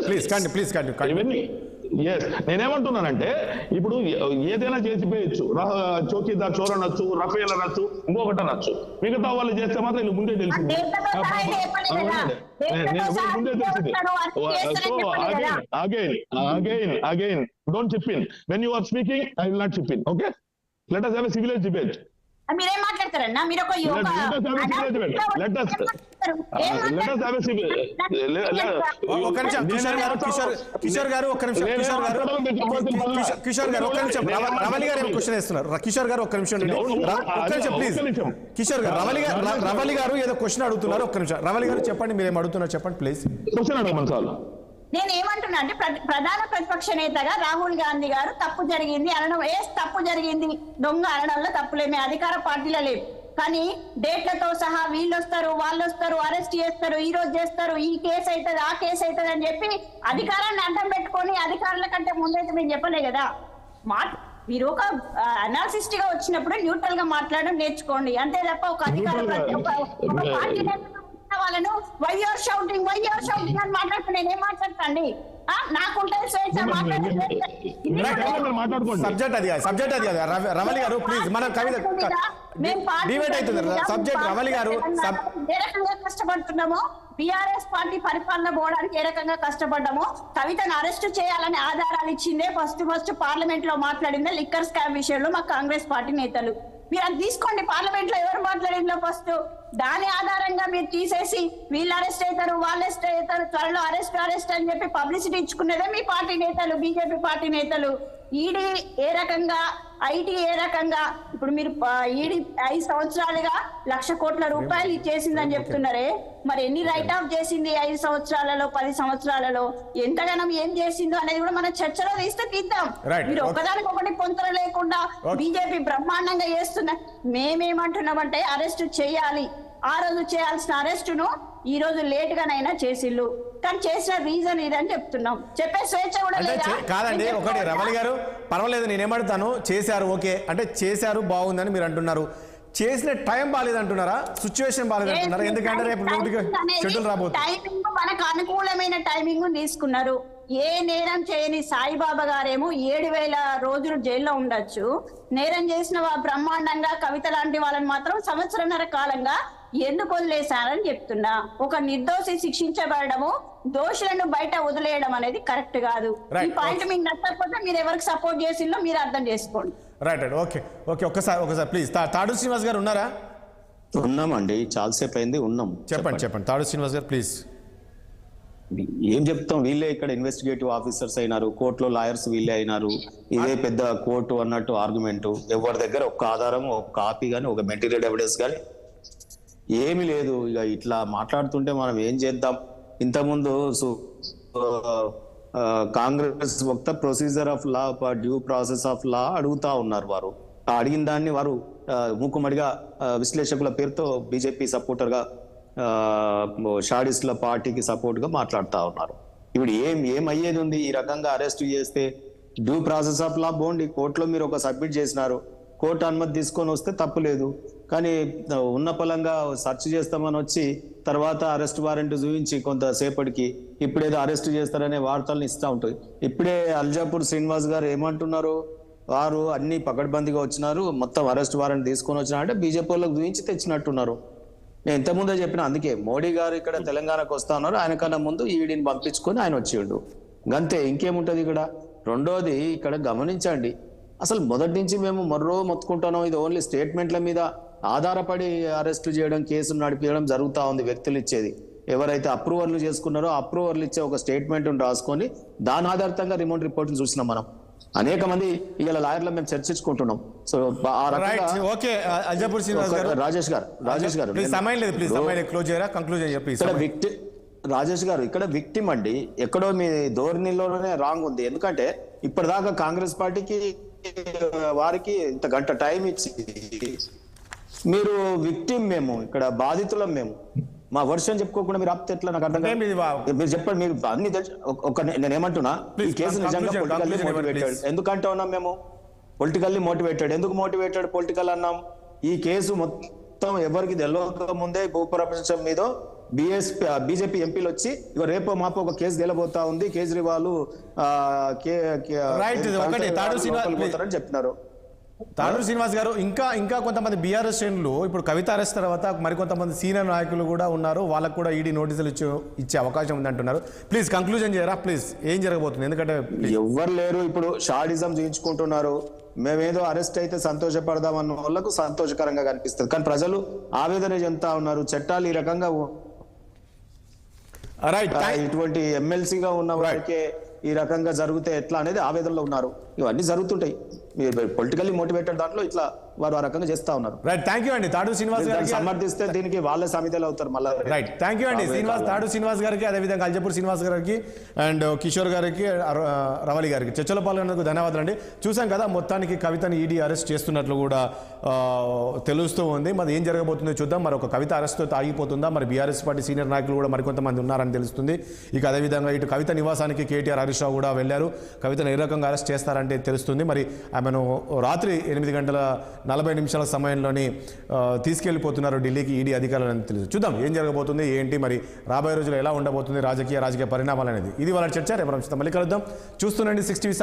Please ఇవన్నీ ఎస్ నేనేమంటున్నానంటే ఇప్పుడు ఏదైనా చేసిపోయచ్చు. చౌకీదార్ చోర్ అనొచ్చు, రఫేల్ అనొచ్చు, ఇంకొకటి అనొచ్చు. మిగతా వాళ్ళు చేస్తే మాత్రం వీళ్ళు ముందే తెలిసింది. ముందే తెలిసింది. So again don't chip in. When you are speaking I will not chip in. Okay, let us have a civilized debate. మీరేం మాట్లాడతారన్నా? మీరు ఒక కిషోర్ గారు ఒక్క నిమిషం. రవలి గారు క్వశ్చన్ వేస్తున్నారు. కిషోర్ గారు ఒక్క నిమిషం ప్లీజ్. కిషోర్ గారు రవలి గారు ఏదో క్వశ్చన్ అడుగుతున్నారు. ఒక్క నిమిషం రవలి గారు చెప్పండి, మీరేం అడుగుతున్నారు చెప్పండి ప్లీజ్. క్వశ్చన్ అడగమని చాలు. నేను ఏమంటున్నా అంటే ప్రధాన ప్రతిపక్ష నేతగా రాహుల్ గాంధీ గారు తప్పు జరిగింది అనడం, తప్పు జరిగింది దొంగ అనడంలో తప్పులేమే, అధికార పార్టీలో లేవు. కానీ డేట్లతో సహా వీళ్ళు వస్తారు, వాళ్ళు వస్తారు, అరెస్ట్ చేస్తారు, ఈ రోజు చేస్తారు, ఈ కేసు అవుతుంది, ఆ కేసు అవుతుంది అని చెప్పి అధికారాన్ని అడ్డం పెట్టుకొని అధికారుల కంటే ముందైతే మేము చెప్పలే కదా. మీరు ఒక అనాలిసిస్ట్ గా వచ్చినప్పుడు న్యూట్రల్ గా మాట్లాడడం నేర్చుకోండి, అంతే తప్ప ఒక అధికార పార్టీ వాళ్ళను వై ఆర్ షౌటింగ్ అని మాట్లాడుతూ నేనేం మాట్లాడతాండి? నాకుంటుంది స్వేచ్ఛ సబ్జెక్ట్ అది కాదు. రవలి గారు ప్లీజ్ మన కవిత డిబేట్ అవుతుంది. సబ్జెక్ట్ రవలి గారు ఏ రకంగా కష్టపడుతున్నామో, బీఆర్ఎస్ పార్టీ పరిపాలన పోవడానికి ఏ రకంగా కష్టపడ్డామో, కవితను అరెస్ట్ చేయాలని ఆధారాలు ఇచ్చిందే ఫస్ట్ పార్లమెంట్ లో మాట్లాడిందే లిక్కర్ స్కామ్ విషయంలో మా కాంగ్రెస్ పార్టీ నేతలు. మీరు అది తీసుకోండి, పార్లమెంట్ లో ఎవరు మాట్లాడిందో ఫస్ట్ దాని ఆధారంగా మీరు తీసేసి వీళ్ళు అరెస్ట్ అవుతారు, వాళ్ళు అరెస్ట్ అవుతారు, త్వరలో అరెస్ట్ అని చెప్పి పబ్లిసిటీ ఇచ్చుకునేదే మీ పార్టీ నేతలు, బీజేపీ పార్టీ నేతలు. ఈడీ ఏ రకంగా, ఐటీ ఏ రకంగా, ఇప్పుడు మీరు ఈడీ 5 సంవత్సరాలుగా 1,00,000 కోట్ల రూపాయలు ఇచ్చేసిందని చెప్తున్నారే, మరి ఎన్ని రైట్ ఆఫ్ చేసింది 5 సంవత్సరాలలో 10 సంవత్సరాలలో, ఎంతగానో ఏం చేసిందో అనేది కూడా మనం చర్చలో తీద్దాం. మీరు ఒకదానికొకటి పొంతన లేకుండా బీజేపీ బ్రహ్మాండంగా చేస్తున్నా. మేమేమంటున్నామంటే అరెస్ట్ చేయాలి, ఆ రోజు చేయాల్సిన అరెస్టును ఈ రోజు లేట్ గానైనా చేసిల్లు, కానీ చేసిన రీజన్ ఇదని చెప్తున్నాం. చెప్పే స్వేచ్ఛ కూడా కాదండి. ఒకటి రమణి గారు పర్వాలేదు, నేనేమడుతాను, చేశారు ఓకే అంటే చేశారు బాగుందని మీరు అంటున్నారు. చేసిన టైం బాగాలేదంటున్నారా, సిచ్యువేషన్ బాగాలేదంటున్నారా? ఎందుకంటే రేపు షెడ్యూల్ రాబోతుంది. టైమింగ్ మనకు అనుకూలమైన టైమింగ్ తీసుకున్నారు. ఏ నేరం చేయని సాయిబాబా గారేమో 7,000 రోజులు జైల్లో ఉండొచ్చు. నేరం చేసిన బ్రహ్మాండంగా కవిత లాంటి వాళ్ళని మాత్రం 1.5 సంవత్సరాల కాలంగా ఎందుకు వదిలేశారని చెప్తున్నా. ఒక నిర్దోషి శిక్షించబడము, దోషులను బయట వదిలేయడం అనేది కరెక్ట్ కాదు. ఈ పాయింట్ మీకు నచ్చకపోతే మీరు ఎవరికి సపోర్ట్ చేసిందో మీరు అర్థం చేసుకోండి. రైట్ ఓకే ఒకసారి ప్లీజ్. తాడు శ్రీనివాస్ గారు ఉన్నారా? ఉన్నామండి, చాలాసేపు అయింది, ఉన్నాం. చెప్పండి తాడు శ్రీనివాస్ గారు ప్లీజ్. ఏం చెప్తాం, వీళ్ళే ఇక్కడ ఇన్వెస్టిగేటివ్ ఆఫీసర్స్ అయినారు, కోర్టులో లాయర్స్ వీళ్ళే అయినారు. ఇదే పెద్ద కోర్టు అన్నట్టు ఆర్గ్యుమెంట్. ఎవరి దగ్గర ఒక్క ఆధారం, ఒక కాపీ కానీ, ఒక మెటీరియల్ ఎవిడెన్స్ కానీ ఏమీ లేదు. ఇక ఇట్లా మాట్లాడుతుంటే మనం ఏం చేద్దాం? ఇంతకుముందు కాంగ్రెస్ వక్త procedure of law, due process of law అడుగుతా ఉన్నారు. వారు అడిగిన దాన్ని వారు మూకుమ్మడిగా విశ్లేషకుల పేరుతో బీజేపీ సపోర్టర్ గా, షాడిస్ల పార్టీకి సపోర్ట్ గా మాట్లాడుతా ఉన్నారు. ఇప్పుడు ఏమయ్యేది ఉంది? ఈ రకంగా అరెస్ట్ చేస్తే డ్యూ ప్రాసెస్ ఆఫ్ లా బోండి, కోర్టులో మీరు ఒక సబ్మిట్ చేసినారు, కోర్టు అనుమతి తీసుకొని వస్తే తప్పు లేదు. కానీ ఉన్న పలంగా సెర్చ్ చేస్తామని వచ్చి తర్వాత అరెస్ట్ వారెంట్ చూపించి కొంతసేపటికి ఇప్పుడేదో అరెస్ట్ చేస్తారనే వార్తలను ఇస్తూ ఉంటుంది. ఇప్పుడే అల్జాపూర్ శ్రీనివాస్ గారు ఏమంటున్నారు, వారు అన్ని పకడ్బందీగా వచ్చినారు, మొత్తం అరెస్ట్ వారెంట్ తీసుకొని వచ్చినారంటే బీజేపీ వాళ్ళకి చూపించి తెచ్చినట్టున్నారు. నేను ఇంతకుముందే చెప్పిన, అందుకే మోడీ గారు ఇక్కడ తెలంగాణకు వస్తా ఉన్నారు, ఆయన కన్నా ముందు ఈడీని పంపించుకొని ఆయన వచ్చిండు, గంతే, ఇంకేముంటది ఇక్కడ. రెండోది ఇక్కడ గమనించండి, అసలు మొదటి నుంచి మేము మొత్తుకుంటున్నాం, ఇది ఓన్లీ స్టేట్మెంట్ల మీద ఆధారపడి అరెస్టు చేయడం, కేసులు నడిపించడం జరుగుతూ ఉంది. వ్యక్తులు ఇచ్చేది ఎవరైతే అప్రూవర్లు చేసుకున్నారో అప్రూవర్లు ఇచ్చే ఒక స్టేట్మెంట్ రాసుకొని దాని ఆధారితంగా రిమోట్ రిపోర్ట్ని చూసినాం మనం. అనేక మంది ఇలా లాయర్లు మేము చర్చించుకుంటున్నాం. సో ఆ రకంగా ఓకే అల్జాపూర్ శ్రీనివాస్ గారు, రాజేష్ గారు ప్లీజ్ సమయం లేదు, ప్లీజ్ సమయం క్లోజ్ చేయరా, కంక్లూజన్ చెప్పి. ఇక్కడ రాజేష్ గారు ఇక్కడ విక్టిమ్ అండి, ఎక్కడో మీ ధోరణిలోనే రాంగ్ ఉంది. ఎందుకంటే ఇప్పటిదాకా కాంగ్రెస్ పార్టీకి వారికి ఇంత గంట టైం ఇచ్చి మీరు విక్టిమ్, మేము ఇక్కడ బాధితులం, మేము మా వర్షన్ చెప్పుకోకుండా మీరు ఆపితే ఎట్లా? నాకు అర్థం కాదు. మీరు చెప్పండి, మీరు అన్ని నేను ఏమంటున్నా, ఈ కేసు నిజంగా పొలిటికల్లీ మోటివేటెడ్. ఎందుకంటే ఉన్నాం మేము పొలిటికల్లీ మోటివేటెడ్. ఎందుకు మోటివేటెడ్ పొలిటికల్ అన్నాం? ఈ కేసు మొత్తం ఎవరికి తెలియక ముందే భూప్రపంచం మీద బీజేపీ ఎంపీలు వచ్చి ఇక రేపో మాపో ఒక కేసు తేలబోతా ఉంది, కేజ్రీవాల్ చెప్పినారు. తాడూరు శ్రీనివాస్ గారు, ఇంకా కొంతమంది బీఆర్ఎస్ శ్రేణులు ఇప్పుడు కవిత అరెస్ట్ తర్వాత మరికొంతమంది సీనియర్ నాయకులు కూడా ఉన్నారు, వాళ్ళకు కూడా ఈడీ నోటీసులు ఇచ్చే అవకాశం ఉంది అంటున్నారు. ప్లీజ్ కంక్లూజన్ చేయరా ప్లీజ్, ఏం జరగబోతుంది? ఎందుకంటే ఎవరు లేరు, ఇప్పుడు షాడిజం చేయించుకుంటున్నారు. మేమేదో అరెస్ట్ అయితే సంతోషపడదాం అన్న వాళ్ళకు సంతోషకరంగా కనిపిస్తుంది, కానీ ప్రజలు ఆవేదన చెందుతా ఉన్నారు. చట్టాలు ఈ రకంగా ఇటువంటి ఎమ్మెల్సీగా ఉన్న వారికే ఈ రకంగా జరిగితే ఎట్లా అనేది ఆవేదనలో ఉన్నారు. ఇవన్నీ జరుగుతుంటాయి, పొలిటికల్లీ మోటివేటెడ్ దాంట్లో ఇట్లా వారు ఆ రకంగా చేస్తా ఉన్నారు. రైట్, థ్యాంక్ యూ అండి తాడూరు శ్రీనివాస్ గారికి. సమర్థిస్తే దీనికి వాళ్ళే సామెతలు అవుతారు మళ్ళీ. రైట్, థ్యాంక్ యూ అండి తాడూరు శ్రీనివాస్ గారికి, అదేవిధంగా అల్జాపూర్ శ్రీనివాస్ గారికి అండ్ కిషోర్ గారికి, రవలి గారికి చర్చలో పాల్గొన్నందుకు ధన్యవాదాలు అండి. చూసాం కదా, మొత్తానికి కవితని ఈడీ అరెస్ట్ చేస్తున్నట్లు కూడా తెలుస్తూ ఉంది. మరి ఏం జరగబోతుందో చూద్దాం. మరి ఒక కవిత అరెస్ట్తో ఆగిపోతుందా? మరి బీఆర్ఎస్ పార్టీ సీనియర్ నాయకులు కూడా మరికొంతమంది ఉన్నారని తెలుస్తుంది. ఇక అదేవిధంగా ఇటు కవిత నివాసానికి కేటీఆర్, హరీష్ రావు కూడా వెళ్ళారు. కవితను ఏ రకంగా అరెస్ట్ చేస్తారంటే తెలుస్తుంది. మరి ఆమెను రాత్రి 8:40 సమయంలోని తీసుకెళ్లిపోతున్నారు ఢిల్లీకి ఈడీ అధికారులు అని తెలుసు. చూద్దాం ఏం జరగబోతుంది, ఏంటి, మరి రాబోయే రోజులు ఎలా ఉండబోతుంది రాజకీయ పరిణామాలు అనేది. ఇది వాళ్ళ చర్చ. రేపు మళ్ళీ కలుద్దాం. చూస్తుండండి 6 టీవీ.